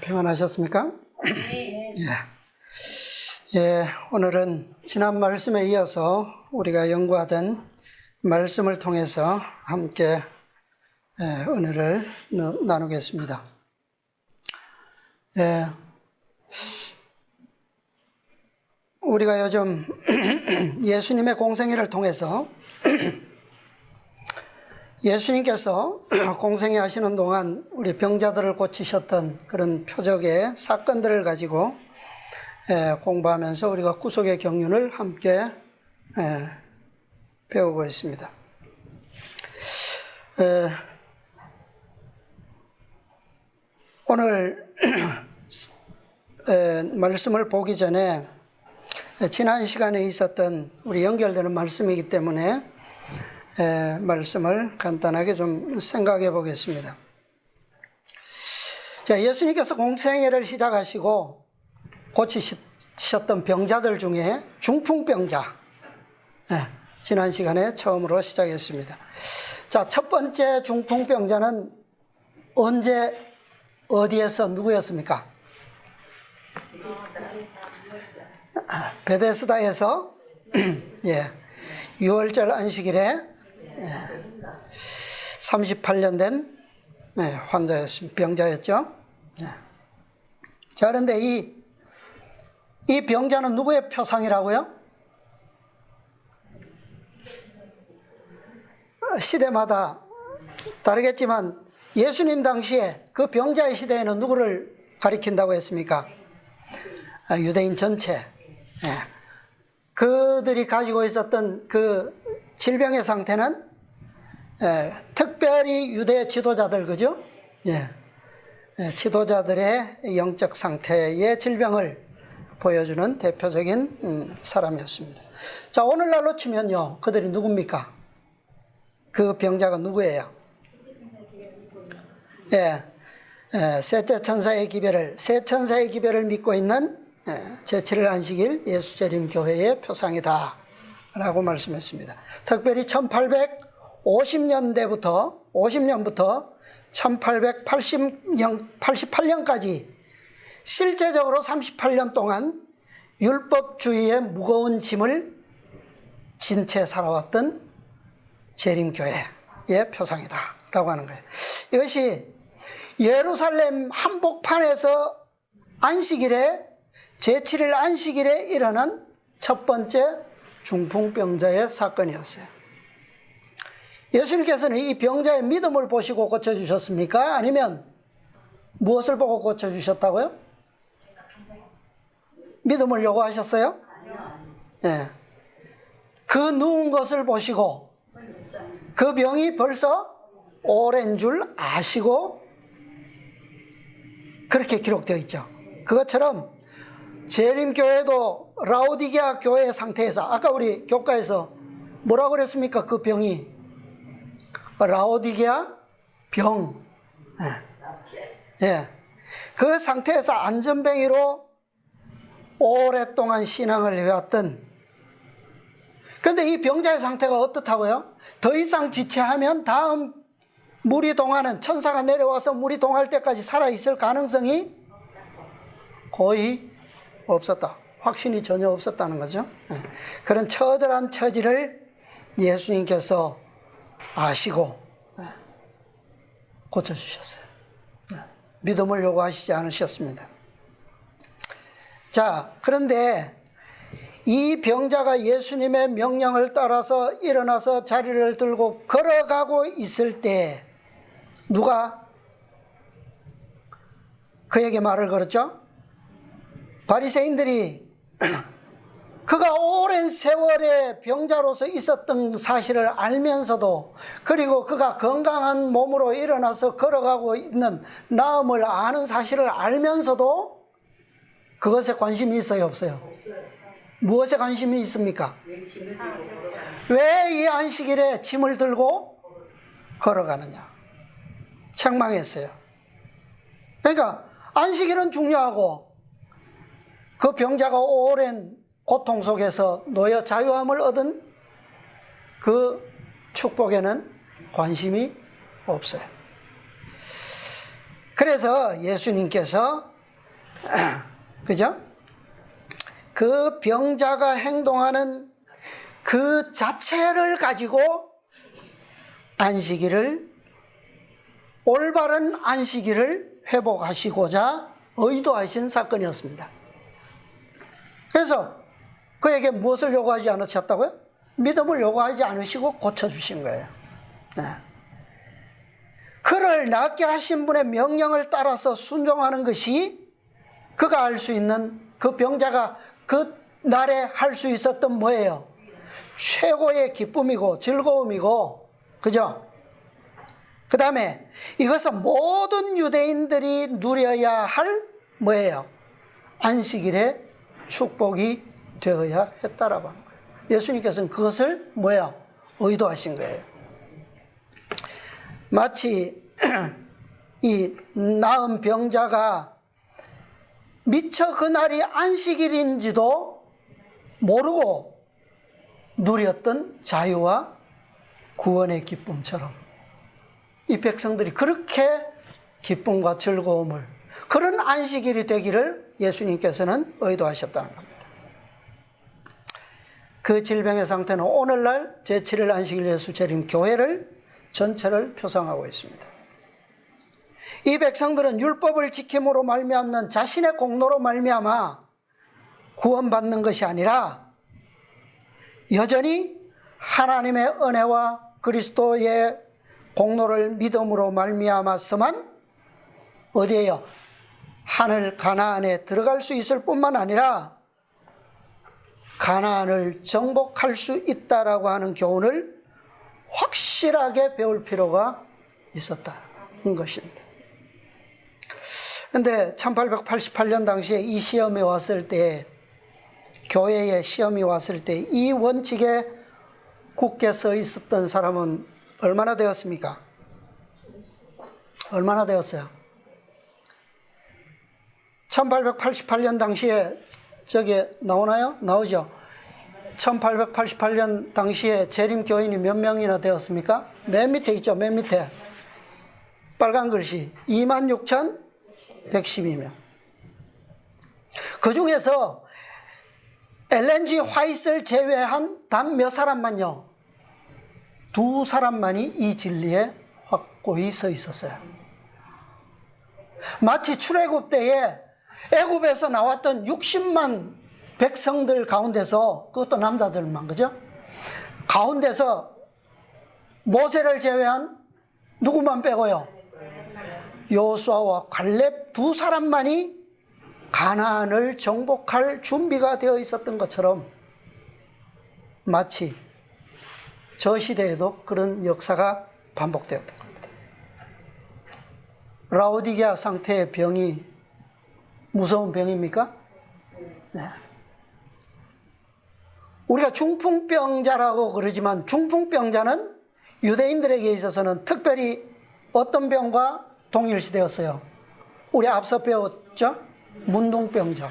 평안하셨습니까? 오늘은 지난 말씀에 이어서 우리가 연구하던 말씀을 통해서 함께 은혜를 나누겠습니다. 우리가 요즘 예수님의 공생애를 통해서 예수님께서 공생애 하시는 동안 우리 병자들을 고치셨던 그런 표적의 사건들을 가지고 공부하면서 우리가 구속의 경륜을 함께 배우고 있습니다. 오늘 말씀을 보기 전에 지난 시간에 있었던 우리 연결되는 말씀이기 때문에 말씀을 간단하게 좀 생각해 보겠습니다. 자, 예수님께서 공생애를 시작하시고 고치셨던 병자들 중에 중풍병자, 지난 시간에 처음으로 시작했습니다. 자, 첫 번째 중풍병자는 언제 어디에서 누구였습니까? 베데스다에서 6월절 안식일에 38년 된 환자였습니다. 병자였죠. 자, 그런데 이 병자는 누구의 표상이라고요? 시대마다 다르겠지만 예수님 당시에 그 병자의 시대에는 누구를 가리킨다고 했습니까? 유대인 전체. 그들이 가지고 있었던 그 질병의 상태는 특별히 유대 지도자들, 그죠? 지도자들의 영적 상태의 질병을 보여주는 대표적인 사람이었습니다. 자, 오늘날로 치면요, 그들이 누굽니까? 그 병자가 누구예요? 셋째 천사의 기별을, 세 천사의 기별을 믿고 있는 제7일 안식일 예수재림교회의 표상이다 라고 말씀했습니다. 특별히 1850년부터 1888년까지 실제적으로 38년 동안 율법주의의 무거운 짐을 진 채 살아왔던 재림교회의 표상이다 라고 하는 거예요. 이것이 예루살렘 한복판에서 안식일에 제7일 안식일에 일어난 첫 번째 중풍병자의 사건이었어요. 예수님께서는 이 병자의 믿음을 보시고 고쳐주셨습니까? 아니면 무엇을 보고 고쳐주셨다고요? 믿음을 요구하셨어요? 그 누운 것을 보시고 그 병이 벌써 오랜 줄 아시고 그렇게 기록되어 있죠. 그것처럼 재림교회도 라오디게아 교회의 상태에서, 아까 우리 교과에서 뭐라고 그랬습니까? 그 병이 라오디게아 병. 그 상태에서 안전뱅이로 오랫동안 신앙을 해왔던, 그런데 이 병자의 상태가 어떻다고요? 더 이상 지체하면 다음 물이 동하는, 천사가 내려와서 물이 동할 때까지 살아있을 가능성이 거의 없었다. 확신이 전혀 없었다는 거죠. 그런 처절한 처지를 예수님께서 아시고 고쳐주셨어요. 믿음을 요구하시지 않으셨습니다. 자, 그런데 이 병자가 예수님의 명령을 따라서 일어나서 자리를 들고 걸어가고 있을 때 누가 그에게 말을 걸었죠? 바리새인들이 그가 오랜 세월의 병자로서 있었던 사실을 알면서도, 그리고 그가 건강한 몸으로 일어나서 걸어가고 있는 나음을 아는 사실을 알면서도 그것에 관심이 있어요, 없어요? 무엇에 관심이 있습니까? 왜 이 안식일에 짐을 들고 걸어가느냐? 책망했어요. 그러니까 안식일은 중요하고 그 병자가 오랜 고통 속에서 놓여 자유함을 얻은 그 축복에는 관심이 없어요. 그래서 예수님께서 그죠? 그 병자가 행동하는 그 자체를 가지고 안식일을, 올바른 안식일을 회복하시고자 의도하신 사건이었습니다. 그래서 그에게 무엇을 요구하지 않으셨다고요? 믿음을 요구하지 않으시고 고쳐주신 거예요. 네. 그를 낫게 하신 분의 명령을 따라서 순종하는 것이 그가 할 수 있는, 그 병자가 그 날에 할 수 있었던 뭐예요? 최고의 기쁨이고 즐거움이고, 그죠? 그 다음에 이것은 모든 유대인들이 누려야 할 뭐예요? 안식일의 축복이 되어야 했다라고 하는 거예요. 예수님께서는 그것을 뭐예요? 의도하신 거예요. 마치 이 나은 병자가 미처 그날이 안식일인지도 모르고 누렸던 자유와 구원의 기쁨처럼 이 백성들이 그렇게 기쁨과 즐거움을, 그런 안식일이 되기를 예수님께서는 의도하셨다는 겁니다. 그 질병의 상태는 오늘날 제7일 안식일 예수 재림 교회를 전체를 표상하고 있습니다. 이 백성들은 율법을 지킴으로 말미암는 자신의 공로로 말미암아 구원받는 것이 아니라 여전히 하나님의 은혜와 그리스도의 공로를 믿음으로 말미암았으만 어디에요? 하늘 가나안에 들어갈 수 있을 뿐만 아니라 가나안을 정복할 수 있다라고 하는 교훈을 확실하게 배울 필요가 있었다는 것입니다. 그런데 1888년 당시에 이 시험이 왔을 때, 교회에 시험이 왔을 때 이 원칙에 굳게 서 있었던 사람은 얼마나 되었습니까? 얼마나 되었어요? 1888년 당시에 저게 나오나요? 나오죠? 1888년 당시에 재림교인이 몇 명이나 되었습니까? 맨 밑에 있죠, 맨 밑에. 빨간 글씨 26,112명. 그 중에서 엘렌 G 화이트를 제외한 단 몇 사람만요? 2사람만이 이 진리에 확고히 서 있었어요. 마치 출애굽 때에 애굽에서 나왔던 60만 백성들 가운데서, 그것도 남자들만, 그죠? 가운데서 모세를 제외한 누구만 빼고요? 여호수아와 갈렙 2사람만이 가나안을 정복할 준비가 되어 있었던 것처럼 마치 저 시대에도 그런 역사가 반복되었던 겁니다. 라오디게아 상태의 병이 무서운 병입니까? 네. 우리가 중풍병자라고 그러지만 중풍병자는 유대인들에게 있어서는 특별히 어떤 병과 동일시되었어요? 우리 앞서 배웠죠? 문둥병자.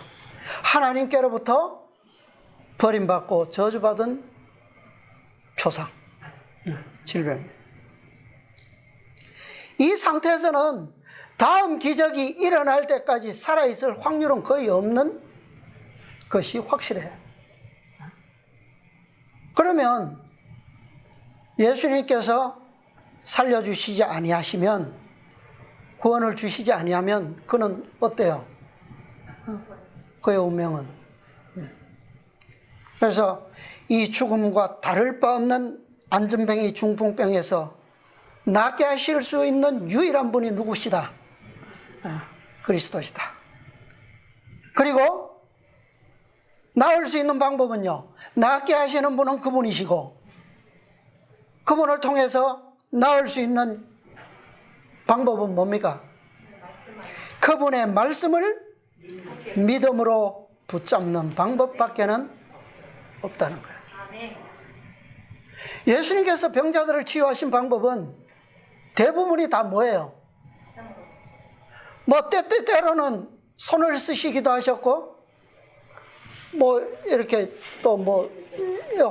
하나님께로부터 버림받고 저주받은 표상, 질병이에요. 이 상태에서는 다음 기적이 일어날 때까지 살아있을 확률은 거의 없는 것이 확실해요. 그러면 예수님께서 살려주시지 아니하시면, 구원을 주시지 아니하면 그는 어때요? 그의 운명은. 그래서 이 죽음과 다를 바 없는 안전병이 중풍병에서 낫게 하실 수 있는 유일한 분이 누구시다? 그리스도시다. 그리고 나을 수 있는 방법은요, 낫게 하시는 분은 그분이시고, 그분을 통해서 나을 수 있는 방법은 뭡니까? 그분의 말씀을 믿음으로 붙잡는 방법밖에는 없다는 거예요. 예수님께서 병자들을 치유하신 방법은 대부분이 다 뭐예요? 뭐 때때로는 손을 쓰시기도 하셨고, 뭐 이렇게 또 뭐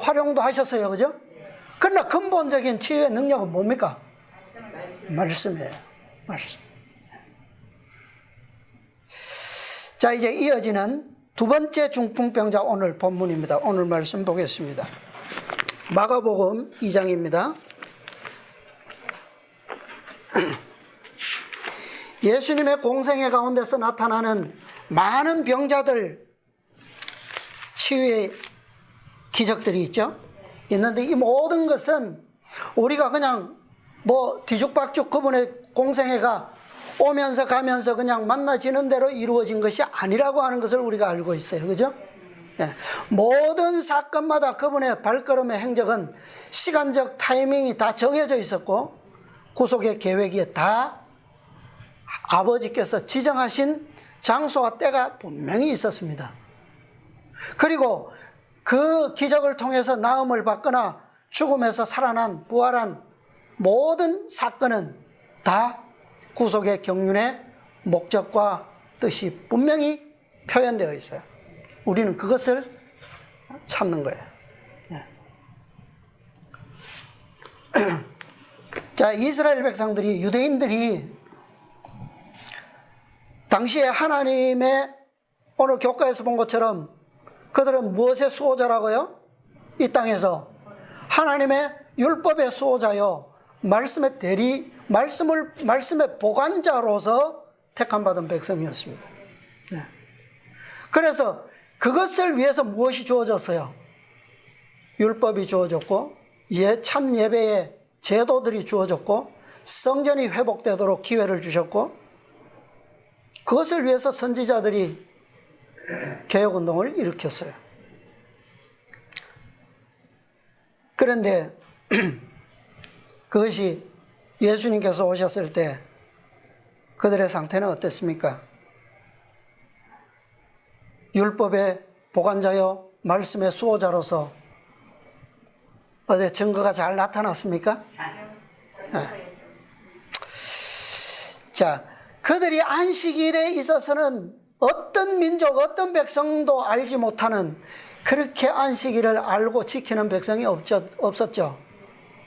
활용도 하셨어요, 그죠? 그러나 근본적인 치유의 능력은 뭡니까? 말씀이에요. 말씀. 자, 이제 이어지는 두 번째 중풍병자 오늘 본문입니다. 오늘 말씀 보겠습니다. 마가복음 2장입니다. 예수님의 공생애 가운데서 나타나는 많은 병자들 치유의 기적들이 있죠. 있는데 이 모든 것은 우리가 그냥 뭐 뒤죽박죽 그분의 공생애가 오면서 가면서 그냥 만나지는 대로 이루어진 것이 아니라고 하는 것을 우리가 알고 있어요. 그죠? 예. 모든 사건마다 그분의 발걸음의 행적은 시간적 타이밍이 다 정해져 있었고 구속의 계획이 다 아버지께서 지정하신 장소와 때가 분명히 있었습니다. 그리고 그 기적을 통해서 나음을 받거나 죽음에서 살아난 부활한 모든 사건은 다 구속의 경륜의 목적과 뜻이 분명히 표현되어 있어요. 우리는 그것을 찾는 거예요. 예. 자, 이스라엘 백성들이, 유대인들이 당시에 하나님의 오늘 교과에서 본 것처럼 그들은 무엇의 수호자라고요? 이 땅에서 하나님의 율법의 수호자요, 말씀의 말씀의 보관자로서 택함받은 백성이었습니다. 네. 그래서 그것을 위해서 무엇이 주어졌어요? 율법이 주어졌고, 참 예배의 제도들이 주어졌고, 성전이 회복되도록 기회를 주셨고, 그것을 위해서 선지자들이 개혁운동을 일으켰어요. 그런데 그것이 예수님께서 오셨을 때 그들의 상태는 어땠습니까? 율법의 보관자요, 말씀의 수호자로서 어디 증거가 잘 나타났습니까? 네. 자, 그들이 안식일에 있어서는 어떤 민족, 어떤 백성도 알지 못하는, 그렇게 안식일을 알고 지키는 백성이 없었죠.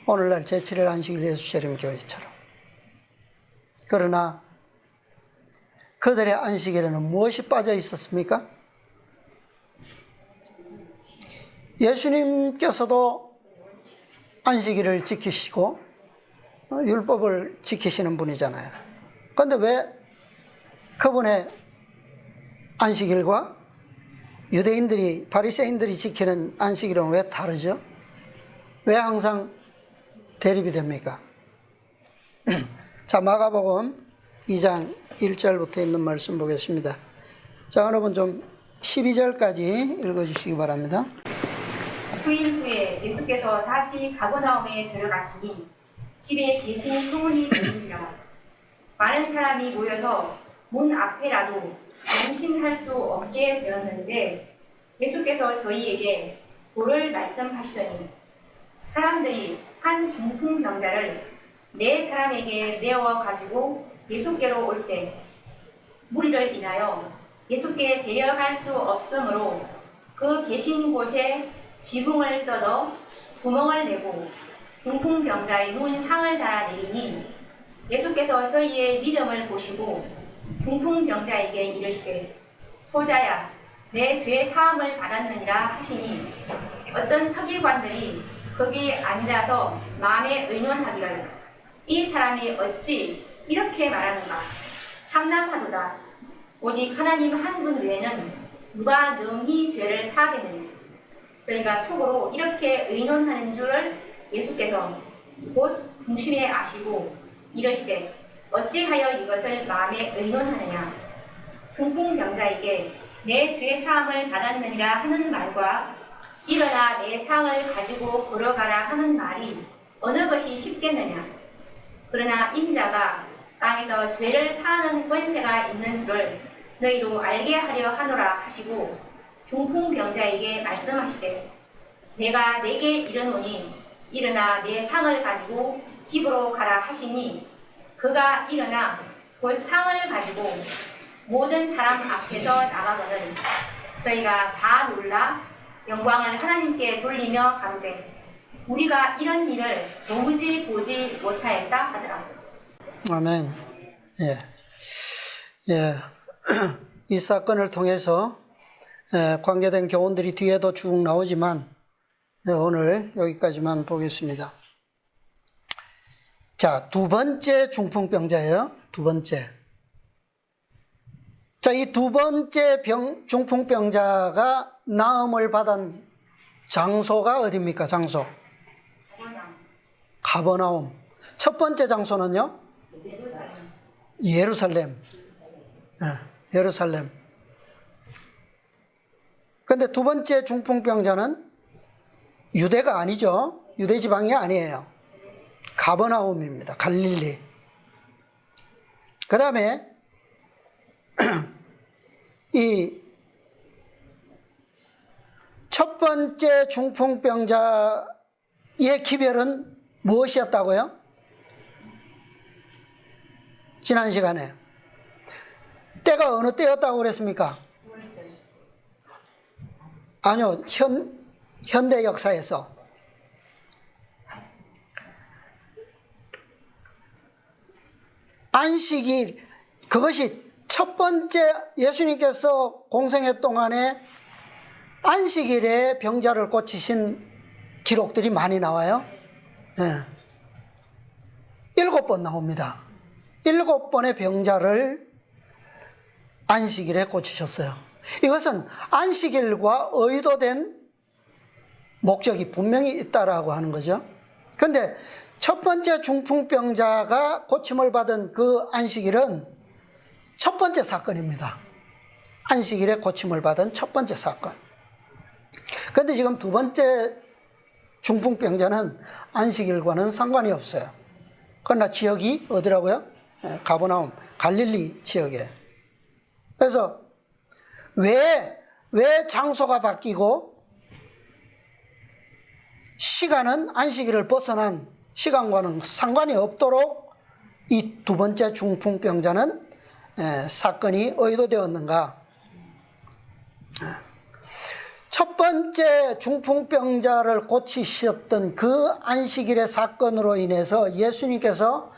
오늘날 제7일 안식일 예수재림 교회처럼. 그러나 그들의 안식일에는 무엇이 빠져 있었습니까? 예수님께서도 안식일을 지키시고 율법을 지키시는 분이잖아요. 그런데 왜 그분의 안식일과 유대인들이, 바리새인들이 지키는 안식일은 왜 다르죠? 왜 항상 대립이 됩니까? 자, 마가복음 2장 1절부터 있는 말씀 보겠습니다. 자, 여러분 좀 12절까지 읽어주시기 바랍니다. 수일 후에 예수께서 다시 가버나움에 들어가시니 집에 계신 소문이 들린지라. 많은 사람이 모여서 문 앞에라도 명심할 수 없게 되었는데 예수께서 저희에게 도를 말씀하시더니 사람들이 한 중풍병자를 4사람에게 메어 가지고 예수께로 올세 무리를 인하여 예수께 데려갈 수 없으므로 그 계신 곳에 지붕을 뜯어 구멍을 내고 중풍병자의 눈 상을 달아 내리니 예수께서 저희의 믿음을 보시고 중풍병자에게 이르시되 소자야 내 죄 사함을 받았느니라 하시니 어떤 서기관들이 거기 앉아서 마음에 의논하기를 이 사람이 어찌 이렇게 말하는가 참남하도다. 오직 하나님 한 분 외에는 누가 능히 죄를 사하겠느냐. 저희가 속으로 이렇게 의논하는 줄을 예수께서 곧 중심에 아시고 이르시되 어찌하여 이것을 마음에 의논하느냐. 중풍병자에게 내 죄 사함을 받았느니라 하는 말과 일어나 내 상을 가지고 걸어가라 하는 말이 어느 것이 쉽겠느냐. 그러나 인자가 땅에서 죄를 사하는 권세가 있는 줄을 너희로 알게 하려 하노라 하시고 중풍병자에게 말씀하시되 내가 내게 이르노니 일어나 내 상을 가지고 집으로 가라 하시니 그가 일어나 곧 상을 가지고 모든 사람 앞에서 나가거든 저희가 다 놀라 영광을 하나님께 돌리며 가로되 우리가 이런 일을 도무지 보지 못하였다 하더라. 아멘. 예. 예. 이 사건을 통해서 관계된 교훈들이 뒤에도 쭉 나오지만 오늘 여기까지만 보겠습니다. 자, 두 번째 중풍병자예요. 두 번째. 자, 이 두 번째 중풍병자가 나음을 받은 장소가 어디입니까? 장소. 가버나움. 첫 번째 장소는요? 예루살렘. 예루살렘. 그런데 두 번째 중풍병자는 유대가 아니죠. 유대 지방이 아니에요. 가버나움입니다. 갈릴리. 그 다음에 이 첫 번째 중풍병자의 기별은 무엇이었다고요? 지난 시간에 때가 어느 때였다고 그랬습니까? 아니요, 현대 역사에서 안식일, 그것이 첫 번째 예수님께서 공생애 동안에 안식일에 병자를 고치신 기록들이 많이 나와요. 7번 나옵니다. 7번의 병자를 안식일에 고치셨어요. 이것은 안식일과 의도된 목적이 분명히 있다라고 하는 거죠. 그런데 첫 번째 중풍병자가 고침을 받은 그 안식일은 첫 번째 사건입니다. 안식일에 고침을 받은 첫 번째 사건. 그런데 지금 두 번째 중풍병자는 안식일과는 상관이 없어요. 그러나 지역이 어디라고요? 가버나움, 갈릴리 지역에. 그래서 왜 장소가 바뀌고 시간은 안식일을 벗어난 시간과는 상관이 없도록 이 두 번째 중풍병자는 사건이 의도되었는가? 첫 번째 중풍병자를 고치셨던 그 안식일의 사건으로 인해서 예수님께서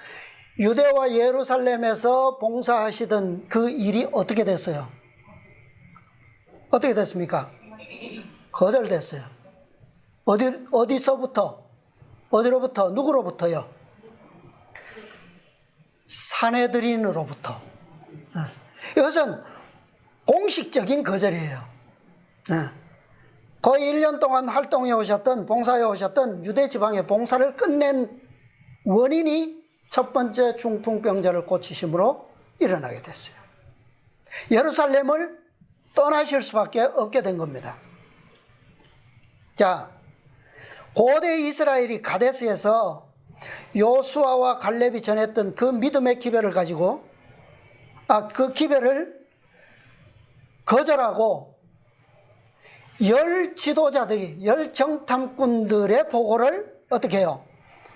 유대와 예루살렘에서 봉사하시던 그 일이 어떻게 됐어요? 어떻게 됐습니까? 거절됐어요. 어디서부터? 어디로부터? 누구로부터요? 산헤드린으로부터. 이것은 공식적인 거절이에요. 거의 1년 동안 활동해 오셨던, 봉사해 오셨던 유대 지방의 봉사를 끝낸 원인이 첫 번째 중풍병자를 고치심으로 일어나게 됐어요. 예루살렘을 떠나실 수밖에 없게 된 겁니다. 자, 고대 이스라엘이 가데스에서 요수아와 갈렙이 전했던 그 믿음의 기별을 가지고 그 기별을 거절하고 열 지도자들이, 열 정탐꾼들의 보고를 어떻게 해요?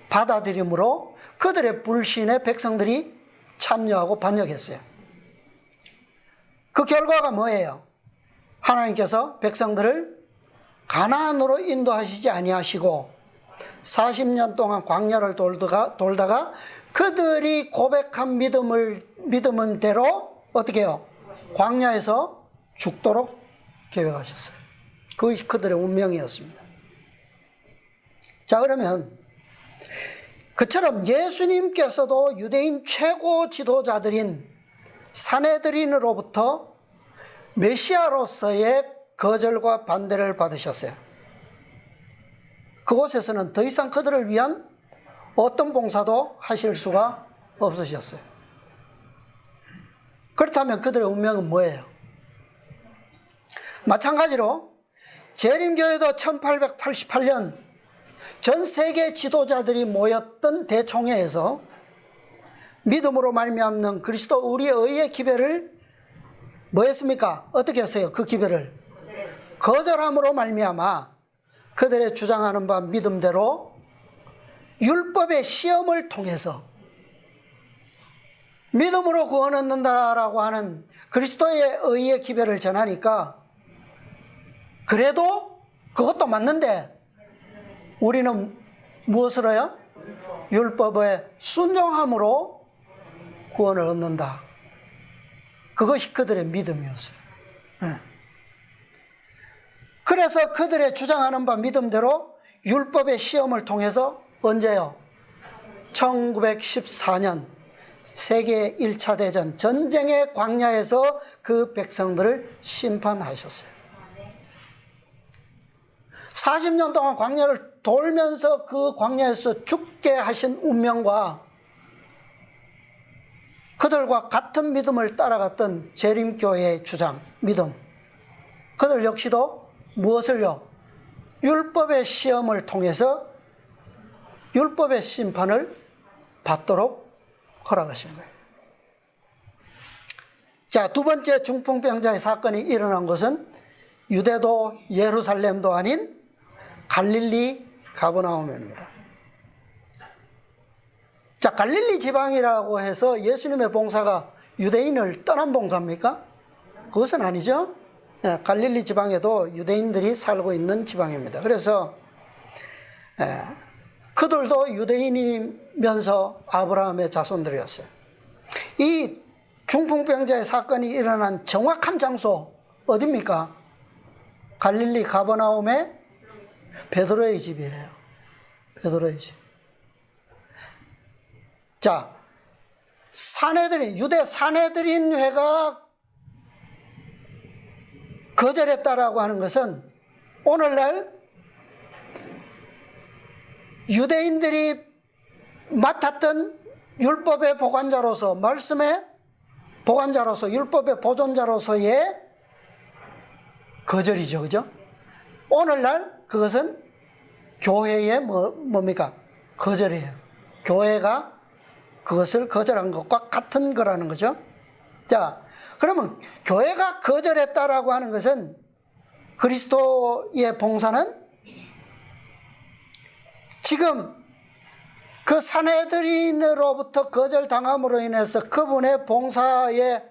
받아들임으로 그들의 불신에 백성들이 참여하고 반역했어요. 그 결과가 뭐예요? 하나님께서 백성들을 가나안으로 인도하시지 아니하시고 40년 동안 광야를 돌다가 그들이 고백한 믿음은 대로 어떻게 해요? 광야에서 죽도록 계획하셨어요. 그것이 그들의 운명이었습니다. 자, 그러면 그처럼 예수님께서도 유대인 최고 지도자들인 산헤드린으로부터 메시아로서의 거절과 반대를 받으셨어요. 그곳에서는 더 이상 그들을 위한 어떤 봉사도 하실 수가 없으셨어요. 그렇다면 그들의 운명은 뭐예요? 마찬가지로 재림교회도 1888년 전 세계 지도자들이 모였던 대총회에서 믿음으로 말미암는 그리스도 우리의 의의 기별을 뭐 했습니까? 어떻게 했어요? 그 기별을 거절함으로 말미암아 그들의 주장하는 바 믿음대로 율법의 시험을 통해서 믿음으로 구원 얻는다라고 하는 그리스도의 의의 기별을 전하니까 그래도 그것도 맞는데 우리는 무엇으로요? 율법의 순종함으로 구원을 얻는다. 그것이 그들의 믿음이었어요. 예. 그래서 그들의 주장하는 바 믿음대로 율법의 시험을 통해서 언제요? 1914년 세계 1차 대전 전쟁의 광야에서 그 백성들을 심판하셨어요. 40년 동안 광야를 돌면서 그 광야에서 죽게 하신 운명과 그들과 같은 믿음을 따라갔던 재림교회의 주장, 믿음, 그들 역시도 무엇을요? 율법의 시험을 통해서 율법의 심판을 받도록 허락하신 거예요. 자, 두 번째 중풍병자의 사건이 일어난 것은 유대도 예루살렘도 아닌 갈릴리 가버나움입니다. 자, 갈릴리 지방이라고 해서 예수님의 봉사가 유대인을 떠난 봉사입니까? 그것은 아니죠. 갈릴리 지방에도 유대인들이 살고 있는 지방입니다. 그래서 그들도 유대인이면서 아브라함의 자손들이었어요. 이 중풍병자의 사건이 일어난 정확한 장소 어디입니까? 갈릴리 가버나움의 베드로의 집이에요. 베드로의 집. 자, 유대 사내들인회가 거절했다라고 하는 것은 오늘날 유대인들이 맡았던 율법의 보관자로서, 말씀의 보관자로서, 율법의 보존자로서의 거절이죠. 그죠? 오늘날 그것은 교회의 뭡니까? 거절이에요. 교회가 그것을 거절한 것과 같은 거라는 거죠. 자, 그러면 교회가 거절했다라고 하는 것은 그리스도의 봉사는 지금 그 사내들인으로부터 거절당함으로 인해서 그분의 봉사의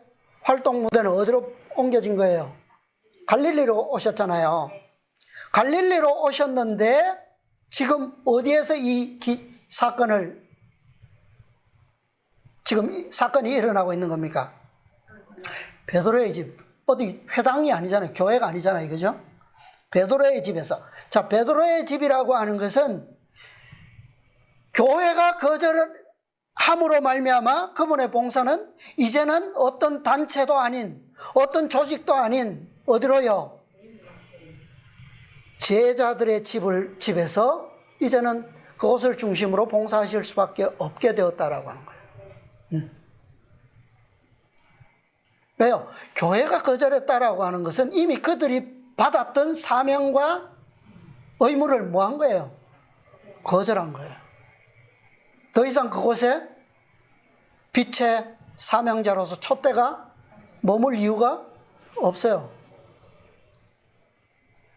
활동 무대는 어디로 옮겨진 거예요? 갈릴리로 오셨잖아요. 갈릴리로 오셨는데 지금 어디에서 지금 이 사건이 일어나고 있는 겁니까? 베드로의 집. 어디 회당이 아니잖아요. 교회가 아니잖아요. 그죠? 베드로의 집에서. 자, 베드로의 집이라고 하는 것은 교회가 거절을 함으로 말미암아 그분의 봉사는 이제는 어떤 단체도 아닌, 어떤 조직도 아닌 어디로요? 제자들의 집에서 이제는 그것을 중심으로 봉사하실 수밖에 없게 되었다라고 하는 거예요. 왜요? 교회가 거절했다라고 하는 것은 이미 그들이 받았던 사명과 의무를 뭐한 거예요? 거절한 거예요. 더 이상 그곳에 빛의 사명자로서 촛대가 머물 이유가 없어요.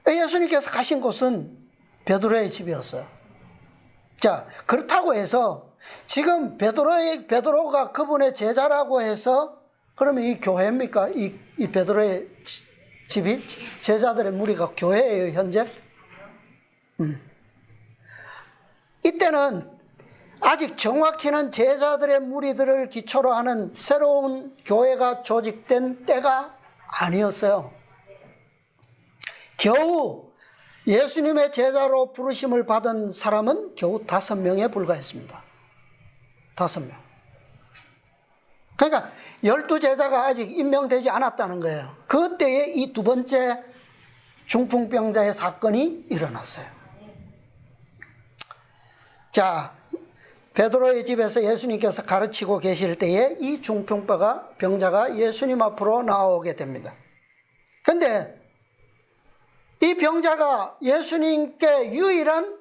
예수님께서 가신 곳은 베드로의 집이었어요. 자, 그렇다고 해서 지금 베드로가 그분의 제자라고 해서 그러면 이 교회입니까? 이 베드로의 집이 제자들의 무리가 교회예요, 현재? 이때는 아직 정확히는 제자들의 무리들을 기초로 하는 새로운 교회가 조직된 때가 아니었어요. 겨우 예수님의 제자로 부르심을 받은 사람은 겨우 5명에 불과했습니다. 5명. 그러니까 12제자가 아직 임명되지 않았다는 거예요. 그때에 이 두 번째 중풍병자의 사건이 일어났어요. 자, 베드로의 집에서 예수님께서 가르치고 계실 때에 이 중풍병자가 예수님 앞으로 나오게 됩니다. 그런데 이 병자가 예수님께 유일한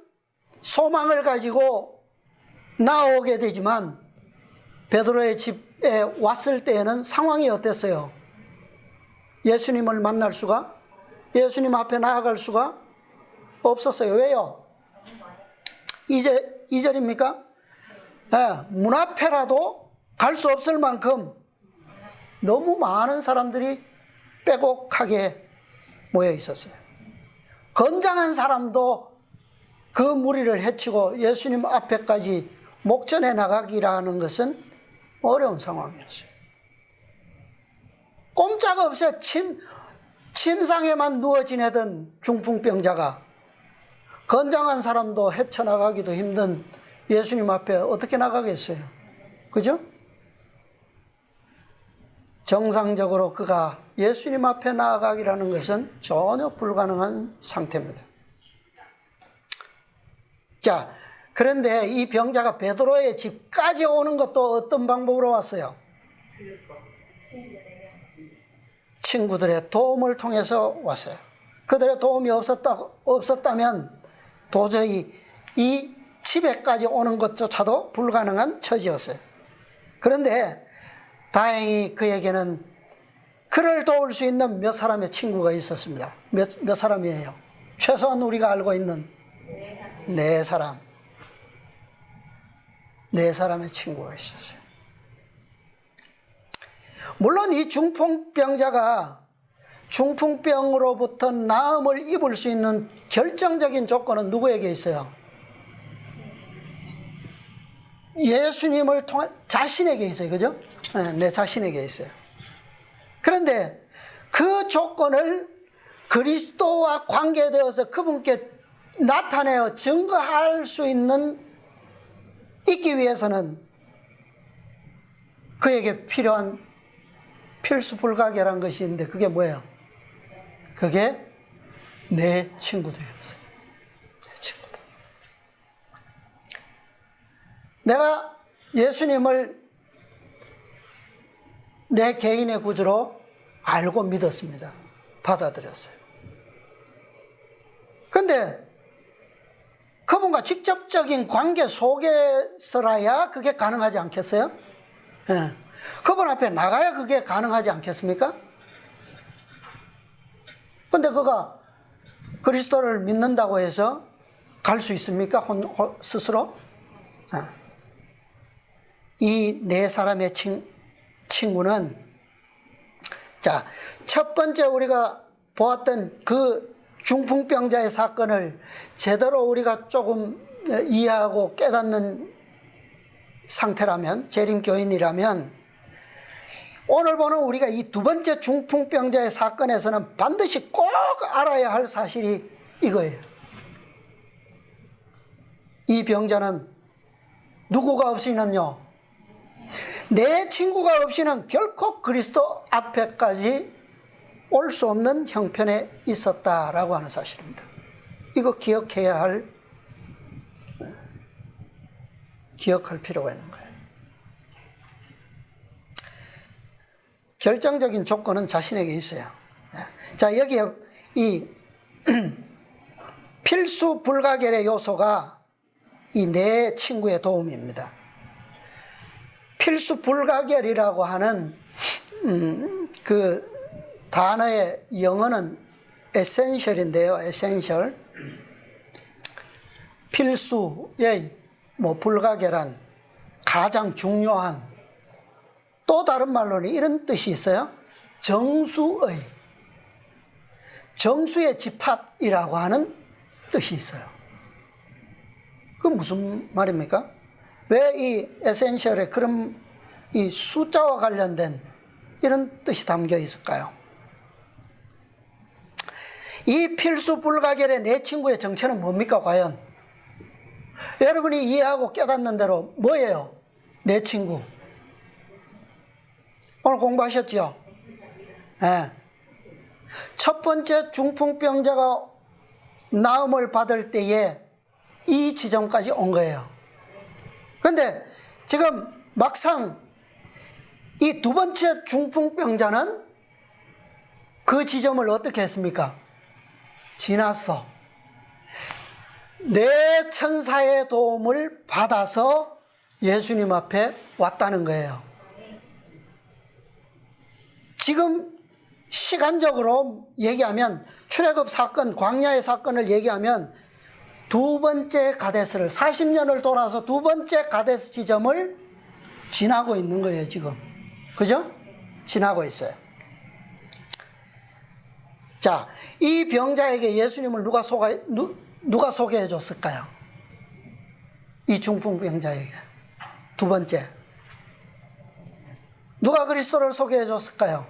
소망을 가지고 나오게 되지만 베드로의 집에 왔을 때에는 상황이 어땠어요? 예수님을 만날 수가, 예수님 앞에 나아갈 수가 없었어요. 왜요? 2절입니까? 네, 문 앞에라도 갈 수 없을 만큼 너무 많은 사람들이 빼곡하게 모여 있었어요. 건장한 사람도 그 무리를 헤치고 예수님 앞에까지 목전에 나가기라는 것은 어려운 상황이었어요. 없이 침상에만 누워 지내던 중풍병자가 건장한 사람도 헤쳐나가기도 힘든 예수님 앞에 어떻게 나가겠어요? 그죠? 정상적으로 그가 예수님 앞에 나아가기라는 것은 전혀 불가능한 상태입니다. 자, 그런데 이 병자가 베드로의 집까지 오는 것도 어떤 방법으로 왔어요? 친구들의 도움을 통해서 왔어요. 그들의 도움이 없었다면 도저히 이 집에까지 오는 것조차도 불가능한 처지였어요. 그런데 다행히 그에게는 그를 도울 수 있는 몇 사람의 친구가 있었습니다. 몇 사람이에요? 최소한 우리가 알고 있는 네 사람의 친구가 있었어요. 물론 이 중풍병자가 중풍병으로부터 나음을 입을 수 있는 결정적인 조건은 누구에게 있어요? 예수님을 통해 자신에게 있어요. 그죠? 내 자신에게 있어요. 그런데 그 조건을 그리스도와 관계되어서 그분께 나타내어 증거할 수 있기 위해서는 그에게 필요한 필수 불가결한 것이 있는데 그게 뭐예요? 그게 내 친구들이었어요. 내 친구들. 내가 예수님을 내 개인의 구주로 알고 믿었습니다. 받아들였어요. 그런데 그분과 직접적인 관계 속에서라야 그게 가능하지 않겠어요? 예. 그분 앞에 나가야 그게 가능하지 않겠습니까? 그런데 그가 그리스도를 믿는다고 해서 갈 수 있습니까? 스스로? 이 네 사람의 친구는, 자, 첫 번째 우리가 보았던 그 중풍병자의 사건을 제대로 우리가 조금 이해하고 깨닫는 상태라면, 재림교인이라면, 오늘 보는 우리가 이 두 번째 중풍병자의 사건에서는 반드시 꼭 알아야 할 사실이 이거예요. 이 병자는 누구가 없이는요, 내 친구가 없이는 결코 그리스도 앞에까지 올 수 없는 형편에 있었다라고 하는 사실입니다. 이거 기억할 필요가 있는 거예요. 결정적인 조건은 자신에게 있어요. 자, 여기에 이 필수 불가결의 요소가 이 네 친구의 도움입니다. 필수 불가결이라고 하는 그 단어의 영어는 essential인데요. essential. 필수의 불가결한, 가장 중요한, 또 다른 말로는 이런 뜻이 있어요. 정수의 집합이라고 하는 뜻이 있어요. 그건 무슨 말입니까? 왜 이 에센셜에 그런 이 숫자와 관련된 이런 뜻이 담겨 있을까요? 이 필수 불가결의 내 친구의 정체는 뭡니까 과연? 여러분이 이해하고 깨닫는 대로 뭐예요? 내 친구. 오늘 공부하셨죠? 네. 첫 번째 중풍병자가 나음을 받을 때에 이 지점까지 온 거예요. 그런데 지금 막상 이 두 번째 중풍병자는 그 지점을 어떻게 했습니까? 지났어. 내 천사의 도움을 받아서 예수님 앞에 왔다는 거예요. 지금 시간적으로 얘기하면, 출애굽 사건, 광야의 사건을 얘기하면 두 번째 가데스를, 40년을 돌아서 두 번째 가데스 지점을 지나고 있는 거예요 지금. 그죠? 지나고 있어요. 자, 이 병자에게 예수님을 누가 소개해 줬을까요? 이 중풍병자에게. 두 번째, 누가 그리스도를 소개해 줬을까요?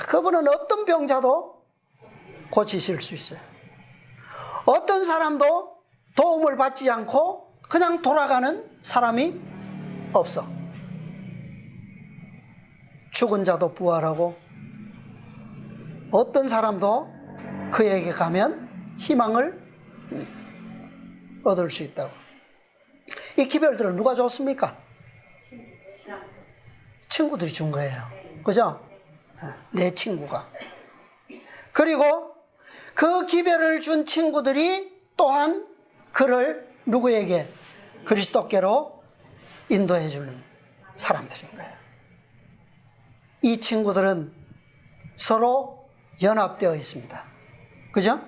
그분은 어떤 병자도 고치실 수 있어요. 어떤 사람도 도움을 받지 않고 그냥 돌아가는 사람이 없어. 죽은 자도 부활하고 어떤 사람도 그에게 가면 희망을 얻을 수 있다고. 이 기별들을 누가 줬습니까? 친구들이 준 거예요. 그죠? 내 친구가. 그리고 그 기별을 준 친구들이 또한 그를 누구에게? 그리스도께로 인도해 주는 사람들인 거예요. 이 친구들은 서로 연합되어 있습니다. 그죠?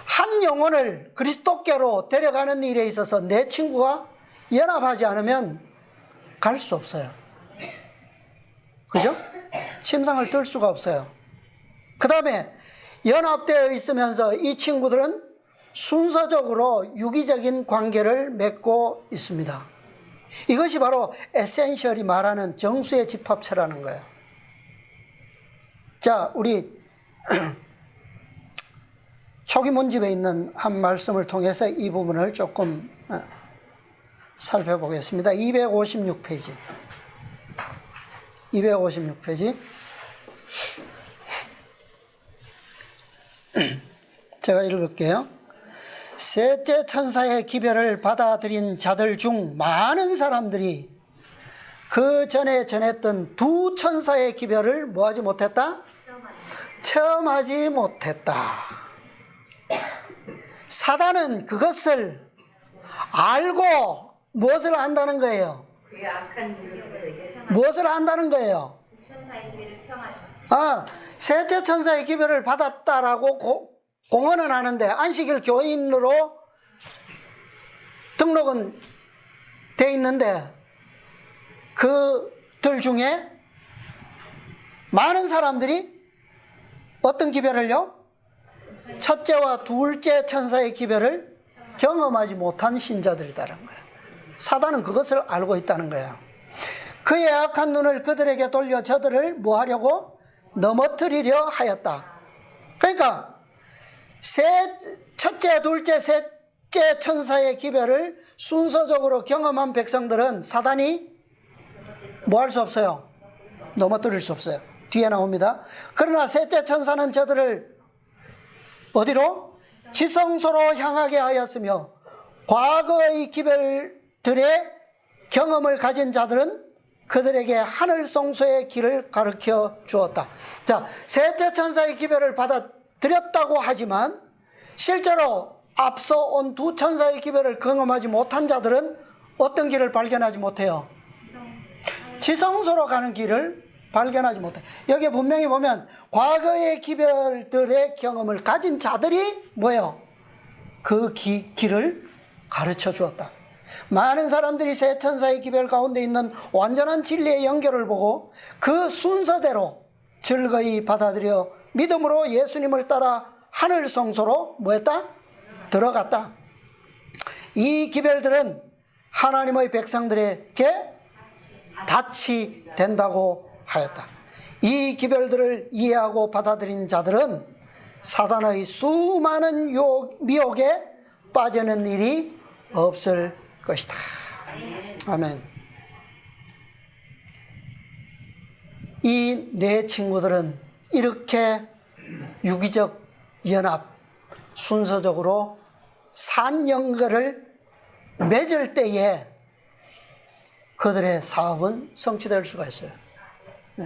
한 영혼을 그리스도께로 데려가는 일에 있어서 내 친구가 연합하지 않으면 갈 수 없어요. 그죠? 침상을 들 수가 없어요. 그 다음에 연합되어 있으면서 이 친구들은 순서적으로 유기적인 관계를 맺고 있습니다. 이것이 바로 에센셜이 말하는 정수의 집합체라는 거예요. 자, 우리 초기 문집에 있는 한 말씀을 통해서 이 부분을 조금 살펴보겠습니다. 256페이지. 256페이지. 제가 읽을게요. 셋째 천사의 기별을 받아들인 자들 중 많은 사람들이 그 전에 전했던 두 천사의 기별을 뭐하지 못했다? 체험하지 못했다. 사단은 그것을 알고 무엇을 안다는 거예요? 무엇을 안다는 거예요? 셋째 천사의 기별을 받았다라고 공언은 하는데 안식일 교인으로 등록은 돼 있는데 그들 중에 많은 사람들이 어떤 기별을요? 첫째와 둘째 천사의 기별을 경험하지 못한 신자들이다라는 거예요. 사단은 그것을 알고 있다는 거예요. 그의 악한 눈을 그들에게 돌려 저들을 뭐 하려고? 넘어뜨리려 하였다. 그러니까 첫째, 둘째, 셋째 천사의 기별을 순서적으로 경험한 백성들은 사단이 뭐 할 수 없어요? 넘어뜨릴 수 없어요. 뒤에 나옵니다. 그러나 셋째 천사는 저들을 어디로? 지성소로 향하게 하였으며 과거의 기별들의 경험을 가진 자들은 그들에게 하늘 성소의 길을 가르쳐 주었다. 자, 셋째 천사의 기별을 받아들였다고 하지만 실제로 앞서 온 두 천사의 기별을 경험하지 못한 자들은 어떤 길을 발견하지 못해요? 지성소로 가는 길을 발견하지 못해요. 여기 분명히 보면 과거의 기별들의 경험을 가진 자들이 뭐예요? 그 길을 가르쳐 주었다. 많은 사람들이 세 천사의 기별 가운데 있는 완전한 진리의 연결을 보고 그 순서대로 즐거이 받아들여 믿음으로 예수님을 따라 하늘 성소로 뭐했다? 들어갔다. 이 기별들은 하나님의 백성들에게 닷이 된다고 하였다. 이 기별들을 이해하고 받아들인 자들은 사단의 수많은 미혹에 빠지는 일이 없을 것이다. 아멘. 이 네 친구들은 이렇게 유기적 연합, 순서적으로 산연결을 맺을 때에 그들의 사업은 성취될 수가 있어요. 네.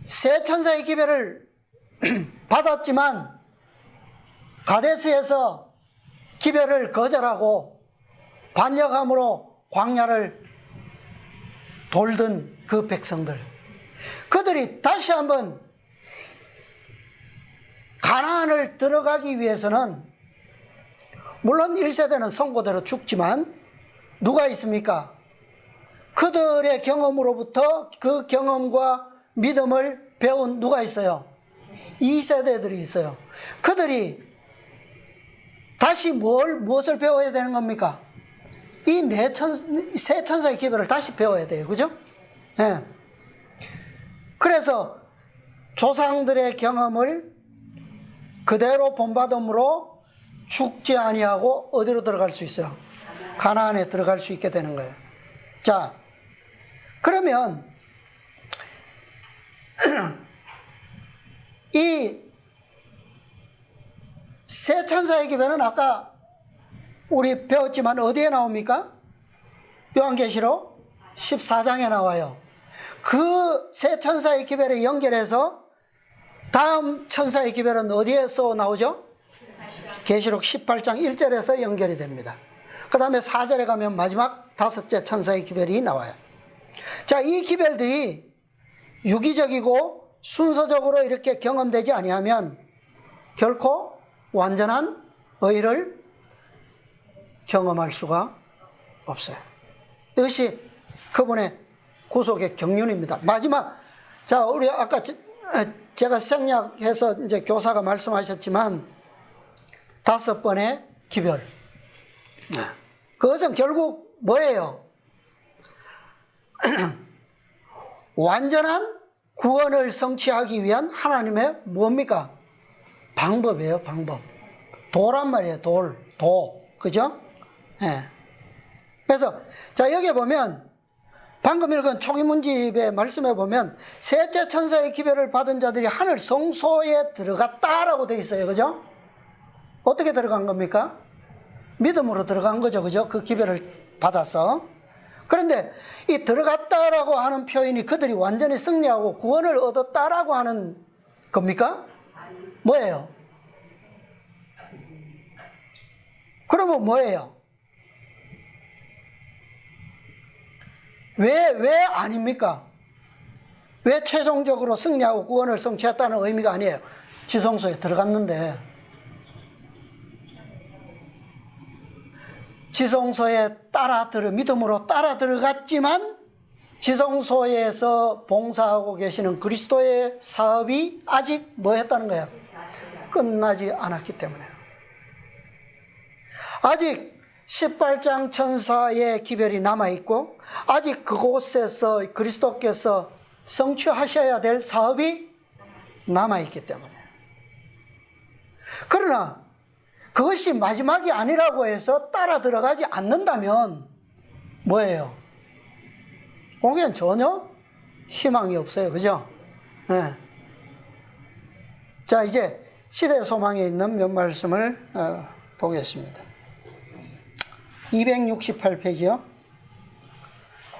세 천사의 기별을 받았지만 가데스에서 기별을 거절하고 반역함으로 광야를 돌던 그 백성들, 그들이 다시 한번 가나안을 들어가기 위해서는 물론 1세대는 선고대로 죽지만 누가 있습니까? 그들의 경험으로부터 그 경험과 믿음을 배운 누가 있어요? 2세대들이 있어요. 그들이 다시 무엇을 배워야 되는 겁니까? 이 세 천사의 기별을 다시 배워야 돼요. 그죠? 예. 그래서 조상들의 경험을 그대로 본받음으로 죽지 아니하고 어디로 들어갈 수 있어요? 가나안에 들어갈 수 있게 되는 거예요. 자, 그러면 이 세 천사의 기별은 아까 우리 배웠지만 어디에 나옵니까? 요한계시록 14장에 나와요. 그 세 천사의 기별에 연결해서 다음 천사의 기별은 어디에서 나오죠? 계시록 18장 1절에서 연결이 됩니다. 그 다음에 4절에 가면 마지막 다섯째 천사의 기별이 나와요. 자, 이 기별들이 유기적이고 순서적으로 이렇게 경험되지 아니하면 결코 완전한 의를 경험할 수가 없어요. 이것이 그분의 구속의 경륜입니다. 마지막, 자, 우리 아까 제가 생략해서 이제 교사가 말씀하셨지만 5번의 기별. 그것은 결국 뭐예요? 완전한 구원을 성취하기 위한 하나님의 뭡니까? 방법이에요, 방법. 도란 말이에요, 도. 그죠? 예. 그래서, 자, 여기 보면, 방금 읽은 초기문집의 말씀에 보면, 셋째 천사의 기별을 받은 자들이 하늘 성소에 들어갔다라고 되어 있어요. 그죠? 어떻게 들어간 겁니까? 믿음으로 들어간 거죠. 그죠? 그 기별을 받아서. 그런데 이 들어갔다라고 하는 표현이 그들이 완전히 승리하고 구원을 얻었다라고 하는 겁니까? 뭐예요? 그러면 뭐예요? 왜 아닙니까? 왜 최종적으로 승리하고 구원을 성취했다는 의미가 아니에요? 지성소에 들어갔는데. 지성소에 믿음으로 따라 들어갔지만 지성소에서 봉사하고 계시는 그리스도의 사업이 아직 뭐 했다는 거예요? 끝나지 않았기 때문에. 아직 18장 천사의 기별이 남아있고 아직 그곳에서 그리스도께서 성취하셔야 될 사업이 남아있기 때문에. 그러나 그것이 마지막이 아니라고 해서 따라 들어가지 않는다면 뭐예요? 거기엔 전혀 희망이 없어요. 그죠? 네. 자, 이제 시대 소망에 있는 몇 말씀을 보겠습니다. 268페이지요.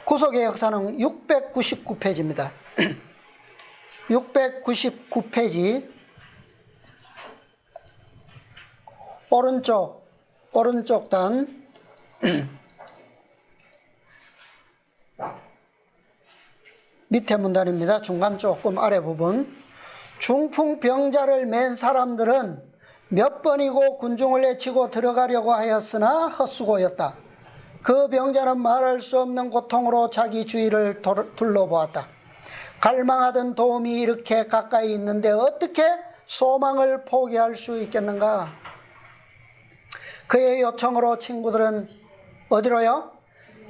구속의 역사는 699페이지입니다. 699페이지 오른쪽 단 밑에 문단입니다. 중간 조금 아래 부분. 중풍병자를 맨 사람들은 몇 번이고 군중을 헤치고 들어가려고 하였으나 헛수고였다. 그 병자는 말할 수 없는 고통으로 자기 주위를 둘러보았다. 갈망하던 도움이 이렇게 가까이 있는데 어떻게 소망을 포기할 수 있겠는가? 그의 요청으로 친구들은 어디로요?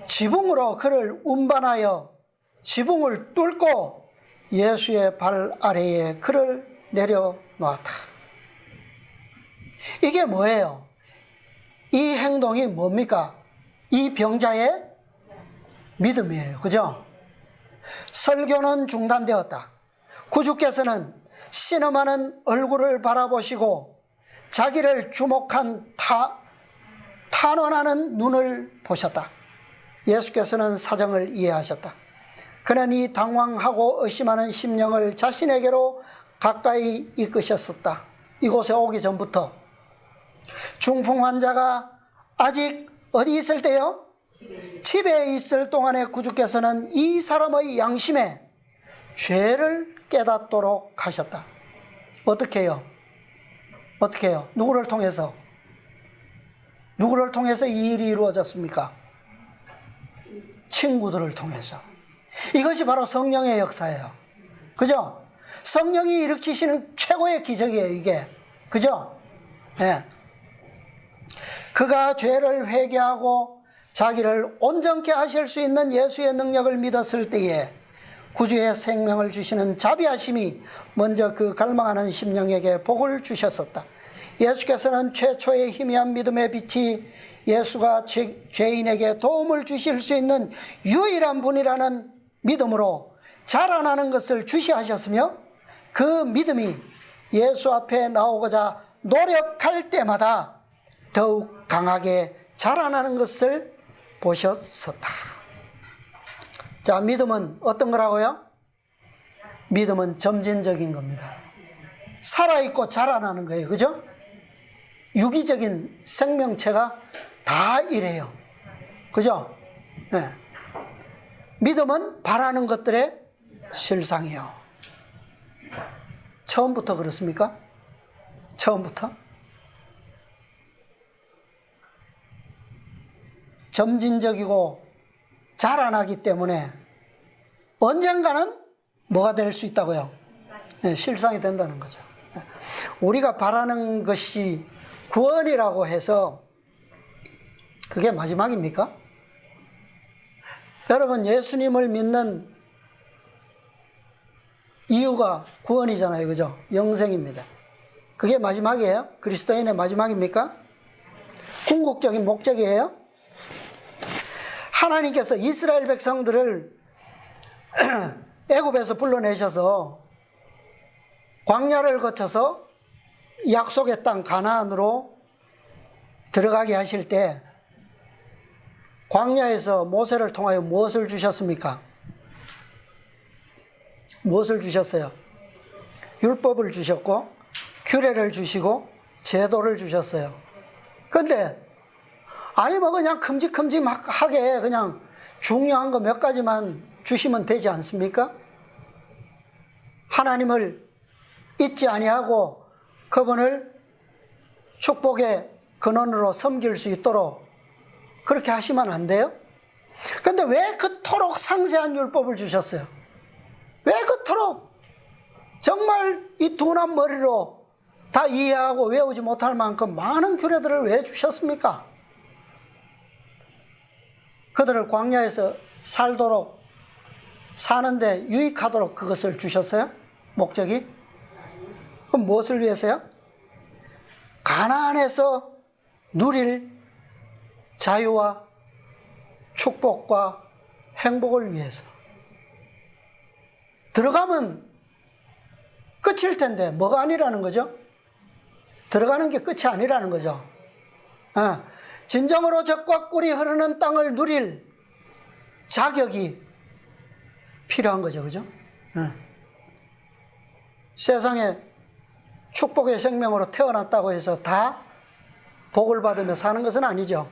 지붕으로 그를 운반하여 지붕을 뚫고 예수의 발 아래에 그를 내려놓았다. 이게 뭐예요? 이 행동이 뭡니까? 이 병자의 믿음이에요. 그죠? 설교는 중단되었다. 구주께서는 신음하는 얼굴을 바라보시고 자기를 주목한 탄원하는 눈을 보셨다. 예수께서는 사정을 이해하셨다. 그는 이 당황하고 의심하는 심령을 자신에게로 가까이 이끄셨었다. 이곳에 오기 전부터 중풍 환자가 아직 어디 있을 때요? 집에 있을 동안에 구주께서는 이 사람의 양심에 죄를 깨닫도록 하셨다. 어떻게 해요? 어떻게 해요? 누구를 통해서? 누구를 통해서 이 일이 이루어졌습니까? 친구들을 통해서. 이것이 바로 성령의 역사예요. 그죠? 성령이 일으키시는 최고의 기적이에요, 이게. 그죠? 예. 그가 죄를 회개하고 자기를 온전케 하실 수 있는 예수의 능력을 믿었을 때에 구주의 생명을 주시는 자비하심이 먼저 그 갈망하는 심령에게 복을 주셨었다. 예수께서는 최초의 희미한 믿음의 빛이 예수가 죄인에게 도움을 주실 수 있는 유일한 분이라는 믿음으로 자라나는 것을 주시하셨으며, 그 믿음이 예수 앞에 나오고자 노력할 때마다 더욱 강하게 자라나는 것을 보셨었다. 자, 믿음은 어떤 거라고요? 믿음은 점진적인 겁니다. 살아있고 자라나는 거예요. 그죠? 유기적인 생명체가 다 이래요. 그죠? 네. 믿음은 바라는 것들의 실상이요. 처음부터 그렇습니까? 처음부터? 점진적이고 자라나기 때문에 언젠가는 뭐가 될 수 있다고요? 네, 실상이 된다는 거죠. 우리가 바라는 것이 구원이라고 해서 그게 마지막입니까? 여러분, 예수님을 믿는 이유가 구원이잖아요. 그죠? 영생입니다. 그게 마지막이에요? 그리스도인의 마지막입니까? 궁극적인 목적이에요? 하나님께서 이스라엘 백성들을 애굽에서 불러내셔서 광야를 거쳐서 약속의 땅 가나안으로 들어가게 하실 때 광야에서 모세를 통하여 무엇을 주셨습니까? 무엇을 주셨어요? 율법을 주셨고 규례를 주시고 제도를 주셨어요. 근데 아니 뭐 그냥 큼직큼직하게 그냥 중요한 거 몇 가지만 주시면 되지 않습니까? 하나님을 잊지 아니하고 그분을 축복의 근원으로 섬길 수 있도록 그렇게 하시면 안 돼요? 근데 왜 그토록 상세한 율법을 주셨어요? 왜 그토록 정말 이 둔한 머리로 다 이해하고 외우지 못할 만큼 많은 규례들을 왜 주셨습니까? 그들을 광야에서 살도록, 사는데 유익하도록 그것을 주셨어요? 목적이? 그럼 무엇을 위해서요? 가나안에서 누릴 자유와 축복과 행복을 위해서. 들어가면 끝일 텐데 뭐가 아니라는 거죠? 들어가는 게 끝이 아니라는 거죠. 진정으로 젖과 꿀이 흐르는 땅을 누릴 자격이 필요한 거죠. 그죠? 세상에 축복의 생명으로 태어났다고 해서 다 복을 받으며 사는 것은 아니죠.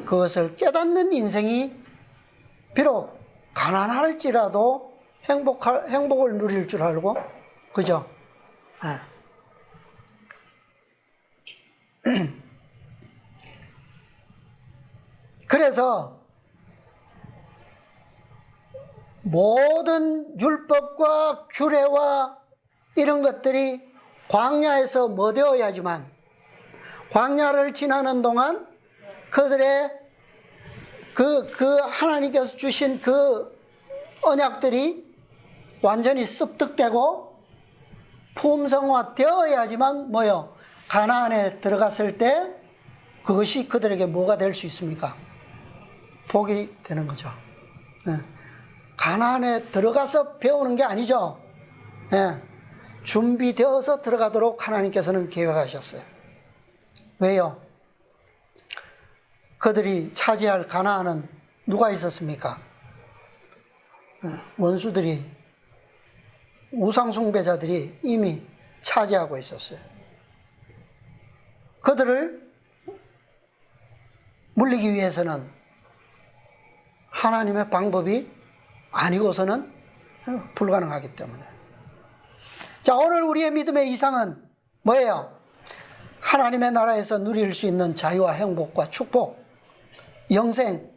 그것을 깨닫는 인생이 비록 가난할지라도 행복을 누릴 줄 알고, 그죠? 그래서 모든 율법과 규례와 이런 것들이 광야에서 뭐 되어야지만 광야를 지나는 동안 그들의 그 하나님께서 주신 그 언약들이 완전히 습득되고 품성화 되어야지만 뭐요? 가나안에 들어갔을 때 그것이 그들에게 뭐가 될 수 있습니까? 복이 되는 거죠. 가나안에 들어가서 배우는 게 아니죠. 준비되어서 들어가도록 하나님께서는 계획하셨어요. 왜요? 그들이 차지할 가나안은 누가 있었습니까? 원수들이, 우상숭배자들이 이미 차지하고 있었어요. 그들을 물리기 위해서는 하나님의 방법이 아니고서는 불가능하기 때문에. 자, 오늘 우리의 믿음의 이상은 뭐예요? 하나님의 나라에서 누릴 수 있는 자유와 행복과 축복, 영생.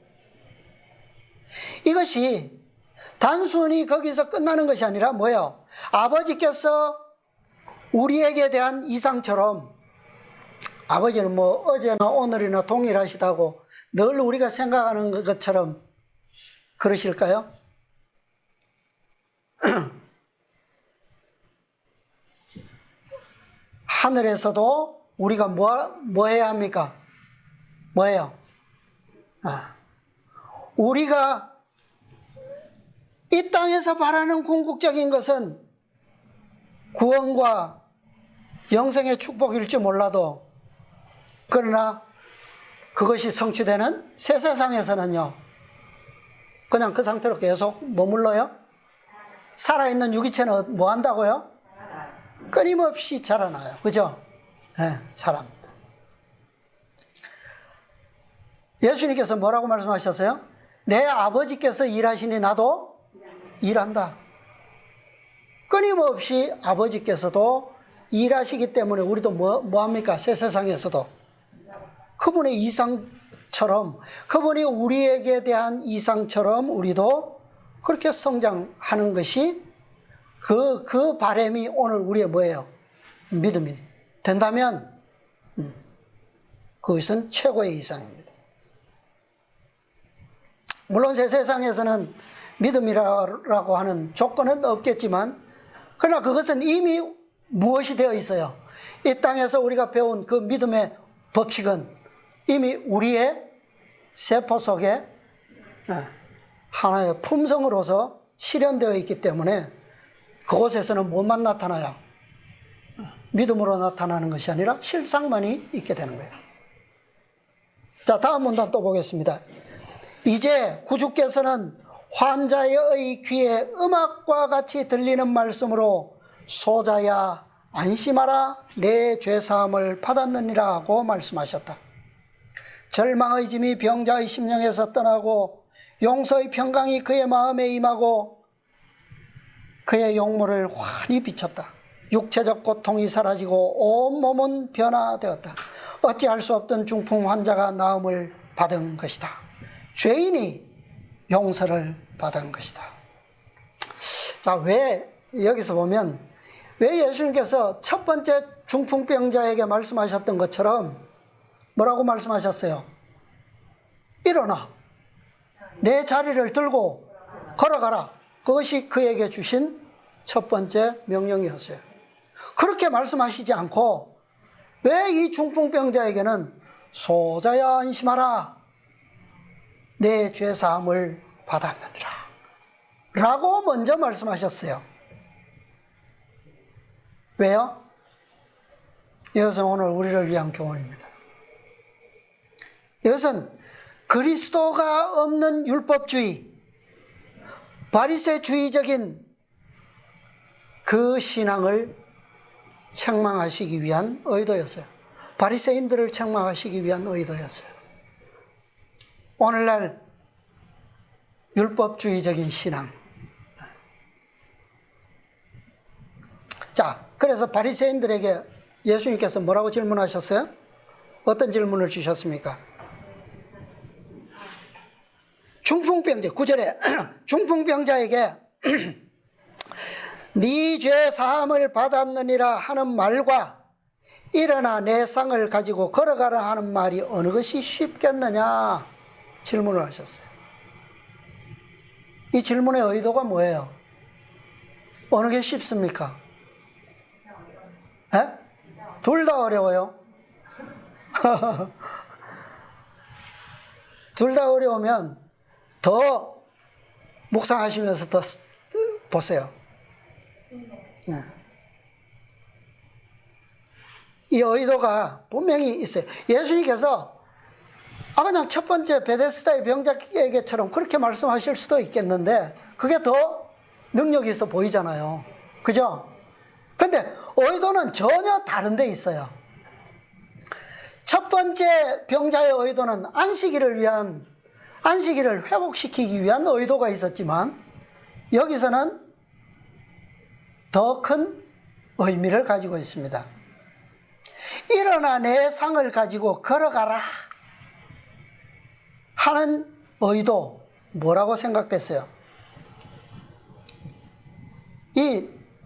이것이 단순히 거기서 끝나는 것이 아니라 뭐예요? 아버지께서 우리에게 대한 이상처럼, 아버지는 뭐 어제나 오늘이나 동일하시다고 늘 우리가 생각하는 것처럼 그러실까요? 하늘에서도 우리가 뭐 해야 합니까? 뭐예요? 우리가 이 땅에서 바라는 궁극적인 것은 구원과 영생의 축복일지 몰라도, 그러나 그것이 성취되는 새 세상에서는요, 그냥 그 상태로 계속 머물러요. 살아있는 유기체는 뭐 한다고요? 끊임없이 자라나요. 그죠? 네, 자랍니다. 예수님께서 뭐라고 말씀하셨어요? 내 아버지께서 일하시니 나도 일한다. 끊임없이 아버지께서도 일하시기 때문에 우리도 뭐 합니까? 새 세상에서도 그분의 이상처럼, 그분이 우리에게 대한 이상처럼 우리도 그렇게 성장하는 것이 그 바람이 오늘 우리의 뭐예요? 믿음이 된다면 그것은 최고의 이상입니다. 물론 새 세상에서는 믿음이라고 하는 조건은 없겠지만, 그러나 그것은 이미 무엇이 되어 있어요? 이 땅에서 우리가 배운 그 믿음의 법칙은 이미 우리의 세포 속에 하나의 품성으로서 실현되어 있기 때문에 그곳에서는 뭐만 나타나요? 믿음으로 나타나는 것이 아니라 실상만이 있게 되는 거예요. 자, 다음 문단 또 보겠습니다. 이제 구주께서는 환자의 귀에 음악과 같이 들리는 말씀으로 소자야 안심하라 내 죄사함을 받았느니라 하고 말씀하셨다. 절망의 짐이 병자의 심령에서 떠나고 용서의 평강이 그의 마음에 임하고 그의 용모를 환히 비쳤다. 육체적 고통이 사라지고 온몸은 변화되었다. 어찌할 수 없던 중풍 환자가 나음을 받은 것이다. 죄인이 용서를 받은 것이다. 자, 왜 여기서 보면 왜 예수님께서 첫 번째 중풍병자에게 말씀하셨던 것처럼 뭐라고 말씀하셨어요? 일어나 내 자리를 들고 걸어가라. 그것이 그에게 주신 첫 번째 명령이었어요. 그렇게 말씀하시지 않고 왜 이 중풍병자에게는 소자야 안심하라 내 죄사함을 받았느니라 라고 먼저 말씀하셨어요. 왜요? 이것은 오늘 우리를 위한 교훈입니다. 이것은 그리스도가 없는 율법주의, 바리새주의적인 그 신앙을 책망하시기 위한 의도였어요. 바리새인들을 책망하시기 위한 의도였어요. 오늘날 율법주의적인 신앙. 자, 그래서 바리새인들에게 예수님께서 뭐라고 질문하셨어요? 어떤 질문을 주셨습니까? 중풍병자, 9절에 중풍병자에게 네 죄 사함을 받았느니라 하는 말과 일어나 내 상을 가지고 걸어가라 하는 말이 어느 것이 쉽겠느냐 질문을 하셨어요. 이 질문의 의도가 뭐예요? 어느 게 쉽습니까? 둘 다 어려워요. 둘 다 어려우면 더 묵상하시면서 더 보세요. 이 의도가 분명히 있어요. 예수님께서 그냥 첫 번째 베데스다의 병자에게처럼 그렇게 말씀하실 수도 있겠는데 그게 더 능력이 있어 보이잖아요. 그죠? 근데 의도는 전혀 다른 데 있어요. 첫 번째 병자의 의도는 안식일을 회복시키기 위한 의도가 있었지만 여기서는 더 큰 의미를 가지고 있습니다. 일어나 내 상을 가지고 걸어가라 하는 의도 뭐라고 생각됐어요?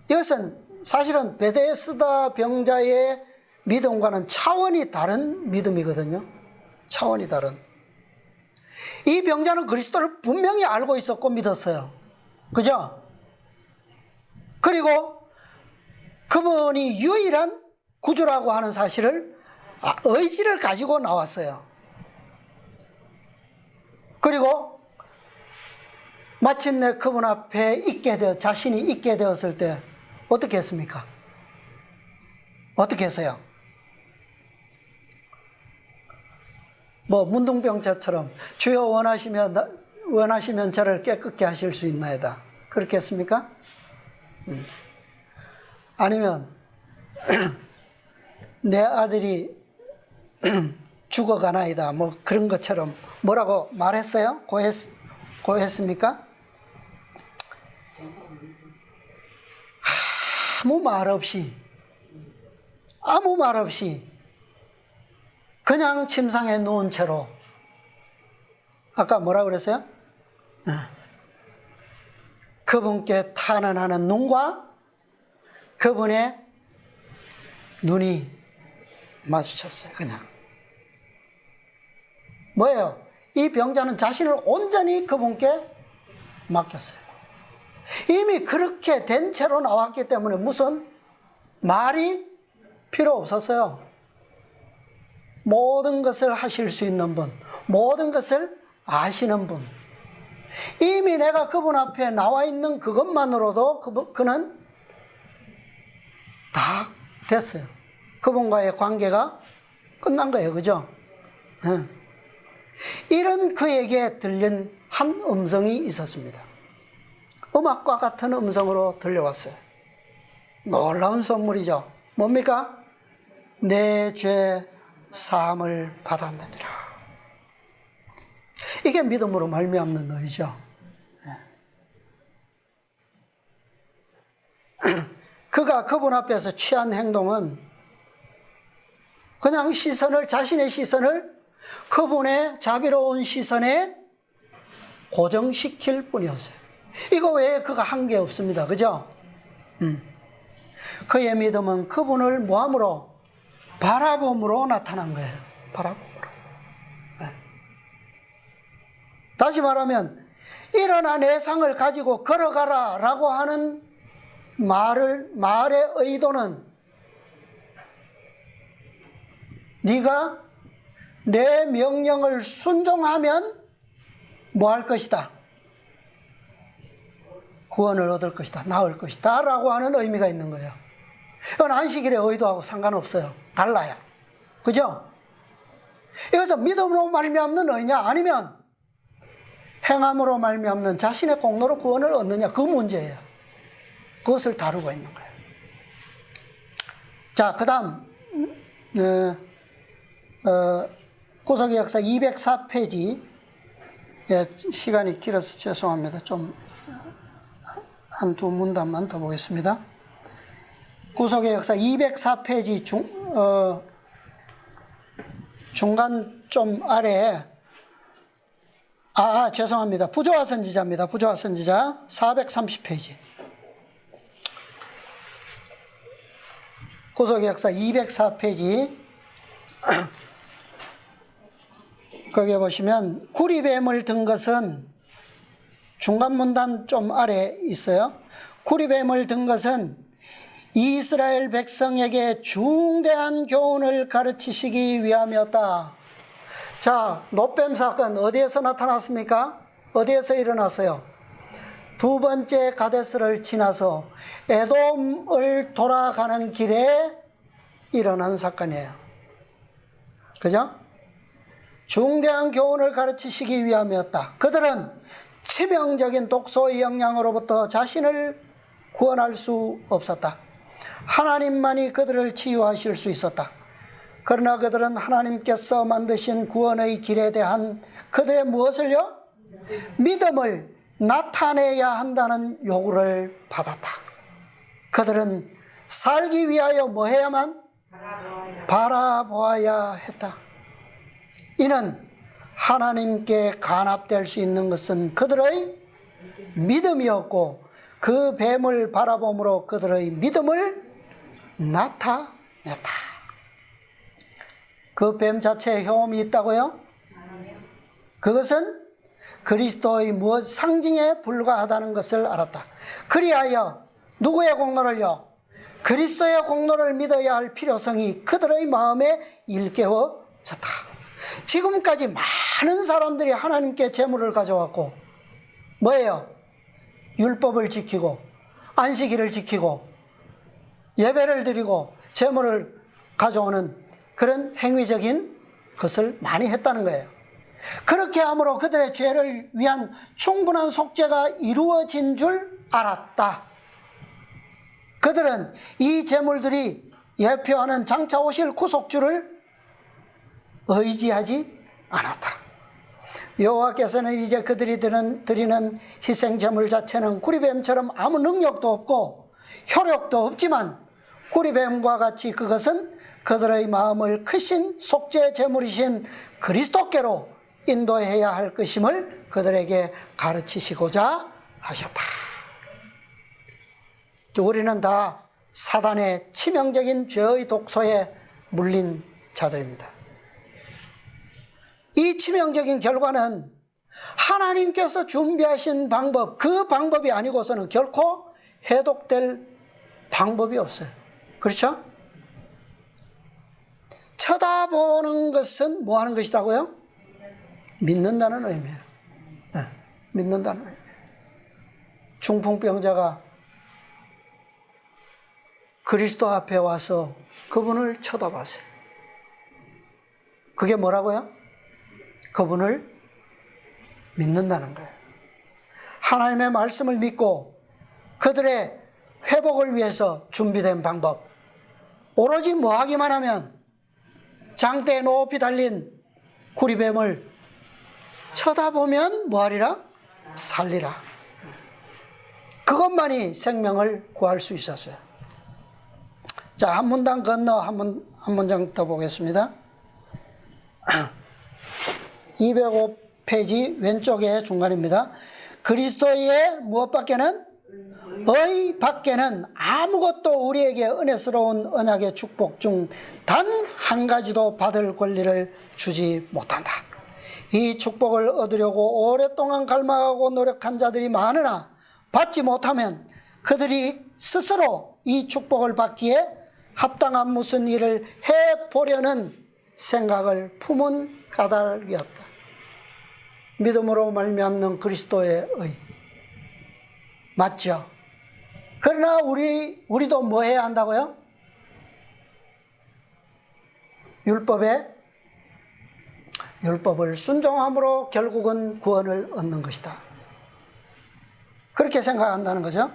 이것은 사실은 베데스다 병자의 믿음과는 차원이 다른 믿음이거든요. 차원이 다른. 이 병자는 그리스도를 분명히 알고 있었고 믿었어요. 그죠? 그리고 그분이 유일한 구주라고 하는 사실을 의지를 가지고 나왔어요. 그리고 마침내 그분 앞에 자신이 있게 되었을 때 어떻게 했습니까? 어떻게 했어요? 뭐 문둥병자처럼 주여 원하시면 저를 깨끗게 하실 수 있나이다. 그렇게 했습니까? 아니면 내 아들이 죽어가나이다. 뭐 그런 것처럼 뭐라고 말했어요? 고했습니까? 아무 말 없이 그냥 침상에 누운 채로 아까 뭐라고 그랬어요? 그분께 탄원하는 눈과 그분의 눈이 마주쳤어요. 그냥 뭐예요? 이 병자는 자신을 온전히 그분께 맡겼어요. 이미 그렇게 된 채로 나왔기 때문에 무슨 말이 필요 없었어요. 모든 것을 하실 수 있는 분, 모든 것을 아시는 분, 이미 내가 그분 앞에 나와 있는 그것만으로도 그는 다 됐어요. 그분과의 관계가 끝난 거예요. 그죠? 이런 그에게 들린 한 음성이 있었습니다. 음악과 같은 음성으로 들려왔어요. 놀라운 선물이죠. 뭡니까? 내 죄 사함을 받았느니라. 이게 믿음으로 말미암는 의죠. 그가 그분 앞에서 취한 행동은 그냥 자신의 시선을 그분의 자비로운 시선에 고정시킬 뿐이었어요. 이거 외에 그가 한 게 없습니다. 그죠? 그의 믿음은 그분을 뭐함으로? 바라봄으로 나타난 거예요. 바라봄으로. 다시 말하면 일어나 내 상을 가지고 걸어가라 라고 하는 말의 의도는 네가 내 명령을 순종하면 뭐 할 것이다? 구원을 얻을 것이다. 나을 것이다 라고 하는 의미가 있는 거예요. 이건 안식일의 의도하고 상관없어요. 달라요. 그죠? 이것은 믿음으로 말미암는 의냐 아니면 행함으로 말미암는 자신의 공로로 구원을 얻느냐, 그 문제예요. 그것을 다루고 있는 거예요. 자, 그 다음 구속의 역사 204페이지. 시간이 길어서 죄송합니다. 좀 한두 문단만 더 보겠습니다. 구속의 역사 204페이지 중간 좀 아래에 죄송합니다. 부조화 선지자입니다. 부조화 선지자 430페이지. 구속의 역사 204페이지. 거기에 보시면 구리뱀을 든 것은 중간 문단 좀 아래에 있어요. 구리뱀을 든 것은 이스라엘 백성에게 중대한 교훈을 가르치시기 위함이었다. 자, 놋뱀 사건 어디에서 나타났습니까? 어디에서 일어났어요? 두 번째 가데스를 지나서 에돔을 돌아가는 길에 일어난 사건이에요. 그죠? 중대한 교훈을 가르치시기 위함이었다. 그들은 치명적인 독소의 영향으로부터 자신을 구원할 수 없었다. 하나님만이 그들을 치유하실 수 있었다. 그러나 그들은 하나님께서 만드신 구원의 길에 대한 그들의 무엇을요? 믿음을 나타내야 한다는 요구를 받았다. 그들은 살기 위하여 뭐 해야만? 바라보아야 했다. 이는 하나님께 간합될 수 있는 것은 그들의 믿음이었고 그 뱀을 바라봄으로 그들의 믿음을 나타냈다. 그 뱀 자체에 혐오이 있다고요? 그것은 그리스도의 무엇 상징에 불과하다는 것을 알았다. 그리하여 누구의 공로를요? 그리스도의 공로를 믿어야 할 필요성이 그들의 마음에 일깨워졌다. 지금까지 많은 사람들이 하나님께 제물을 가져왔고 뭐예요? 율법을 지키고 안식일을 지키고 예배를 드리고 제물을 가져오는 그런 행위적인 것을 많이 했다는 거예요. 그렇게 함으로 그들의 죄를 위한 충분한 속죄가 이루어진 줄 알았다. 그들은 이 제물들이 예표하는 장차 오실 구속주를 의지하지 않았다. 여호와께서는 이제 그들이 드리는 희생 제물 자체는 구리뱀처럼 아무 능력도 없고 효력도 없지만 구리뱀과 같이 그것은 그들의 마음을 크신 속죄 제물이신 그리스도께로 인도해야 할 것임을 그들에게 가르치시고자 하셨다. 우리는 다 사단의 치명적인 죄의 독소에 물린 자들입니다. 이 치명적인 결과는 하나님께서 준비하신 방법, 그 방법이 아니고서는 결코 해독될 방법이 없어요. 그렇죠? 쳐다보는 것은 뭐 하는 것이라고요? 믿는다는 의미예요. 네, 믿는다는 의미예요. 중풍병자가 그리스도 앞에 와서 그분을 쳐다봤어요. 그게 뭐라고요? 그분을 믿는다는 거예요. 하나님의 말씀을 믿고 그들의 회복을 위해서 준비된 방법, 오로지 뭐 하기만 하면 장대에 높이 달린 구리뱀을 쳐다보면 뭐하리라? 살리라. 그것만이 생명을 구할 수 있었어요. 자, 한 문단 건너 한 문장 더 보겠습니다. 205페이지 왼쪽에 중간입니다. 그리스도의 무엇밖에는? 의 밖에는 아무것도 우리에게 은혜스러운 언약의 축복 중 단 한 가지도 받을 권리를 주지 못한다. 이 축복을 얻으려고 오랫동안 갈망하고 노력한 자들이 많으나 받지 못하면 그들이 스스로 이 축복을 받기에 합당한 무슨 일을 해보려는 생각을 품은 까닭이었다. 믿음으로 말미암는 그리스도의 의. 맞죠? 그러나 우리도 뭐 해야 한다고요? 율법을 순종함으로 결국은 구원을 얻는 것이다. 그렇게 생각한다는 거죠.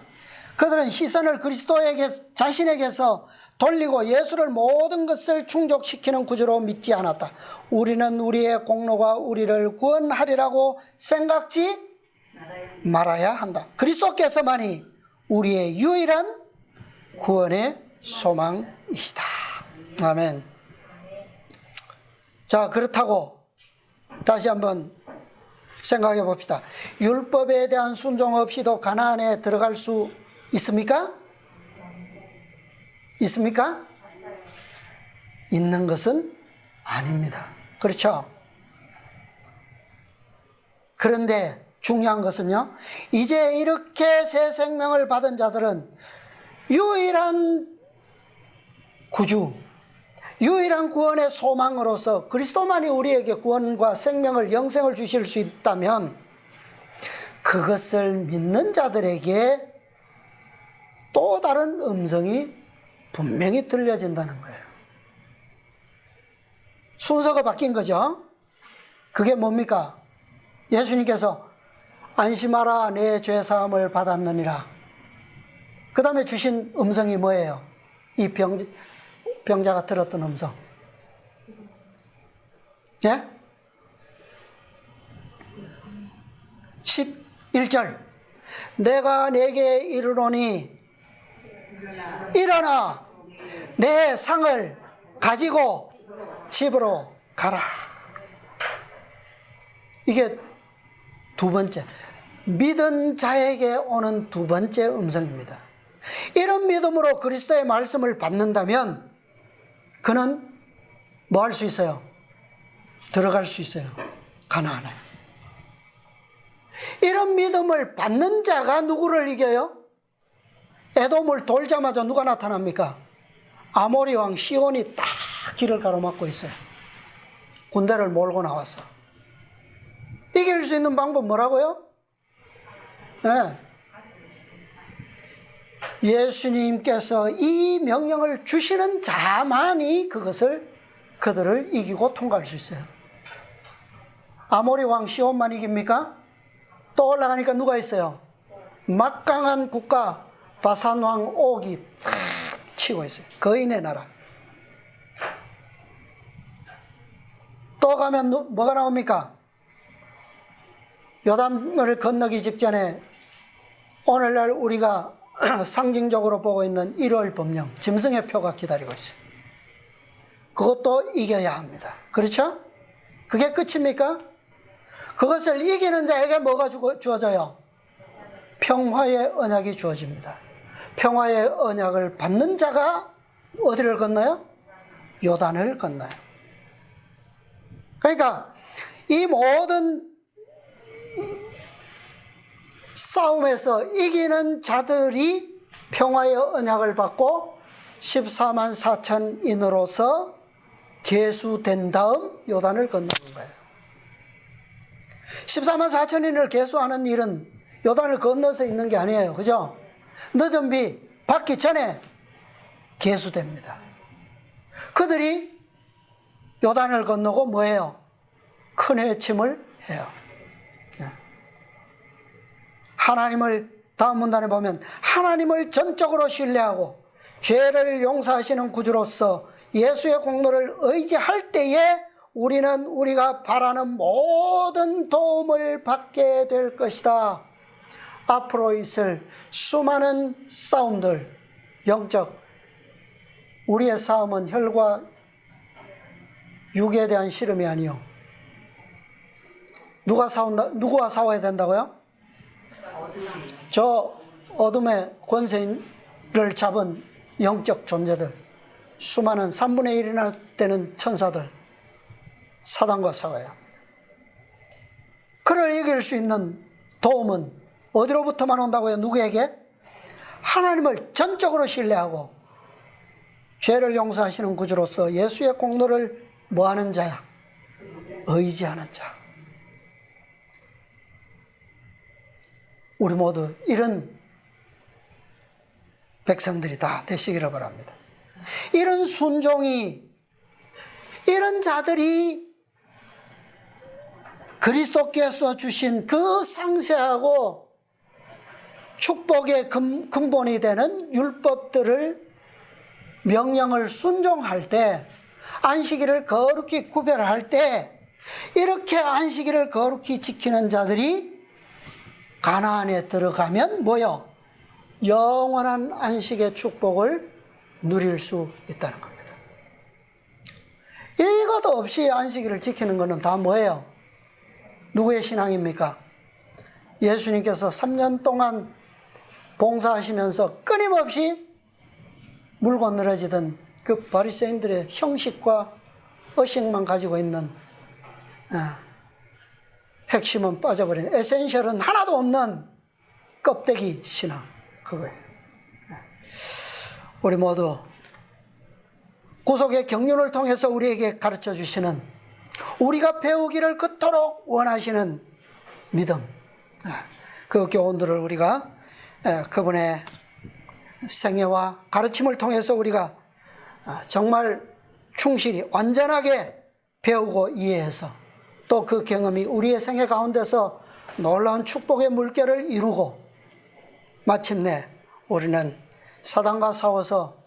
그들은 시선을 그리스도에게 자신에게서 돌리고 예수를 모든 것을 충족시키는 구조로 믿지 않았다. 우리는 우리의 공로가 우리를 구원하리라고 생각지 말아야 한다. 그리스도께서만이 우리의 유일한 구원의 소망이시다. 아멘. 자, 그렇다고 다시 한번 생각해 봅시다. 율법에 대한 순종 없이도 가나안에 들어갈 수 있습니까? 있습니까? 있는 것은 아닙니다. 그렇죠? 그런데 중요한 것은요, 이제 이렇게 새 생명을 받은 자들은 유일한 구주, 유일한 구원의 소망으로서 그리스도만이 우리에게 구원과 생명을, 영생을 주실 수 있다면 그것을 믿는 자들에게 또 다른 음성이 분명히 들려진다는 거예요. 순서가 바뀐 거죠. 그게 뭡니까? 예수님께서 안심하라, 내 죄사함을 받았느니라. 그 다음에 주신 음성이 뭐예요? 이 병자가 들었던 음성. 예? 11절. 내가 내게 이르노니 일어나 내 상을 가지고 집으로 가라. 이게 두 번째, 믿은 자에게 오는 두 번째 음성입니다. 이런 믿음으로 그리스도의 말씀을 받는다면 그는 뭐 할 수 있어요? 들어갈 수 있어요. 가나안에. 이런 믿음을 받는 자가 누구를 이겨요? 에돔을 돌자마자 누가 나타납니까? 아모리 왕 시온이 딱 길을 가로막고 있어요. 군대를 몰고 나와서. 이길 수 있는 방법 뭐라고요? 네. 예수님께서 이 명령을 주시는 자만이 그들을 이기고 통과할 수 있어요. 아모리 왕 시온만 이깁니까? 또 올라가니까 누가 있어요? 막강한 국가 바산 왕 옥이 탁 치고 있어요. 거인의 나라. 또 가면 뭐가 나옵니까? 요단을 건너기 직전에 오늘날 우리가 상징적으로 보고 있는 1월 법령, 짐승의 표가 기다리고 있어요. 그것도 이겨야 합니다. 그렇죠? 그게 끝입니까? 그것을 이기는 자에게 뭐가 주어져요? 평화의 언약이 주어집니다. 평화의 언약을 받는 자가 어디를 건너요? 요단을 건너요. 그러니까 이 모든 싸움에서 이기는 자들이 평화의 언약을 받고 14만 4천인으로서 계수된 다음 요단을 건너는 거예요. 14만 4천인을 계수하는 일은 요단을 건너서 있는 게 아니에요. 그죠? 늦은 비 받기 전에 계수됩니다. 그들이 요단을 건너고 뭐예요? 큰 회침을 해요. 하나님을, 다음 문단에 보면 하나님을 전적으로 신뢰하고 죄를 용서하시는 구주로서 예수의 공로를 의지할 때에 우리는 우리가 바라는 모든 도움을 받게 될 것이다. 앞으로 있을 수많은 싸움들, 영적, 우리의 싸움은 혈과 육에 대한 씨름이 아니요. 누구와 싸워야 된다고요? 저 어둠의 권세를 잡은 영적 존재들, 수많은 3분의 1이나 되는 천사들, 사단과 싸워야 합니다. 그를 이길 수 있는 도움은 어디로부터만 온다고요? 누구에게? 하나님을 전적으로 신뢰하고 죄를 용서하시는 구주로서 예수의 공로를 뭐하는 자야? 의지하는 자. 우리 모두 이런 백성들이 다 되시기를 바랍니다. 이런 순종이, 이런 자들이 그리스도께서 주신 그 상세하고 축복의 근본이 되는 율법들을, 명령을 순종할 때, 안식일을 거룩히 구별할 때, 이렇게 안식일을 거룩히 지키는 자들이 가나안에 들어가면 뭐요? 영원한 안식의 축복을 누릴 수 있다는 겁니다. 이것도 없이 안식일을 지키는 것은 다 뭐예요? 누구의 신앙입니까? 예수님께서 3년 동안 봉사하시면서 끊임없이 물고 늘어지던 그 바리새인들의 형식과 의식만 가지고 있는, 핵심은 빠져버린, 에센셜은 하나도 없는 껍데기 신앙, 그거예요. 우리 모두 구속의 경륜을 통해서 우리에게 가르쳐 주시는, 우리가 배우기를 그토록 원하시는 믿음, 그 교훈들을 우리가 그분의 생애와 가르침을 통해서 우리가 정말 충실히 완전하게 배우고 이해해서 또 그 경험이 우리의 생애 가운데서 놀라운 축복의 물결을 이루고 마침내 우리는 사단과 싸워서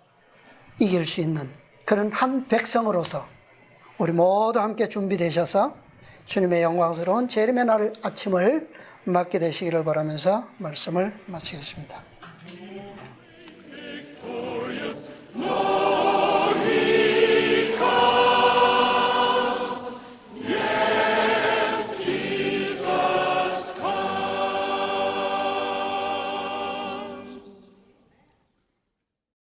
이길 수 있는 그런 한 백성으로서 우리 모두 함께 준비되셔서 주님의 영광스러운 재림의 날 아침을 맞게 되시기를 바라면서 말씀을 마치겠습니다.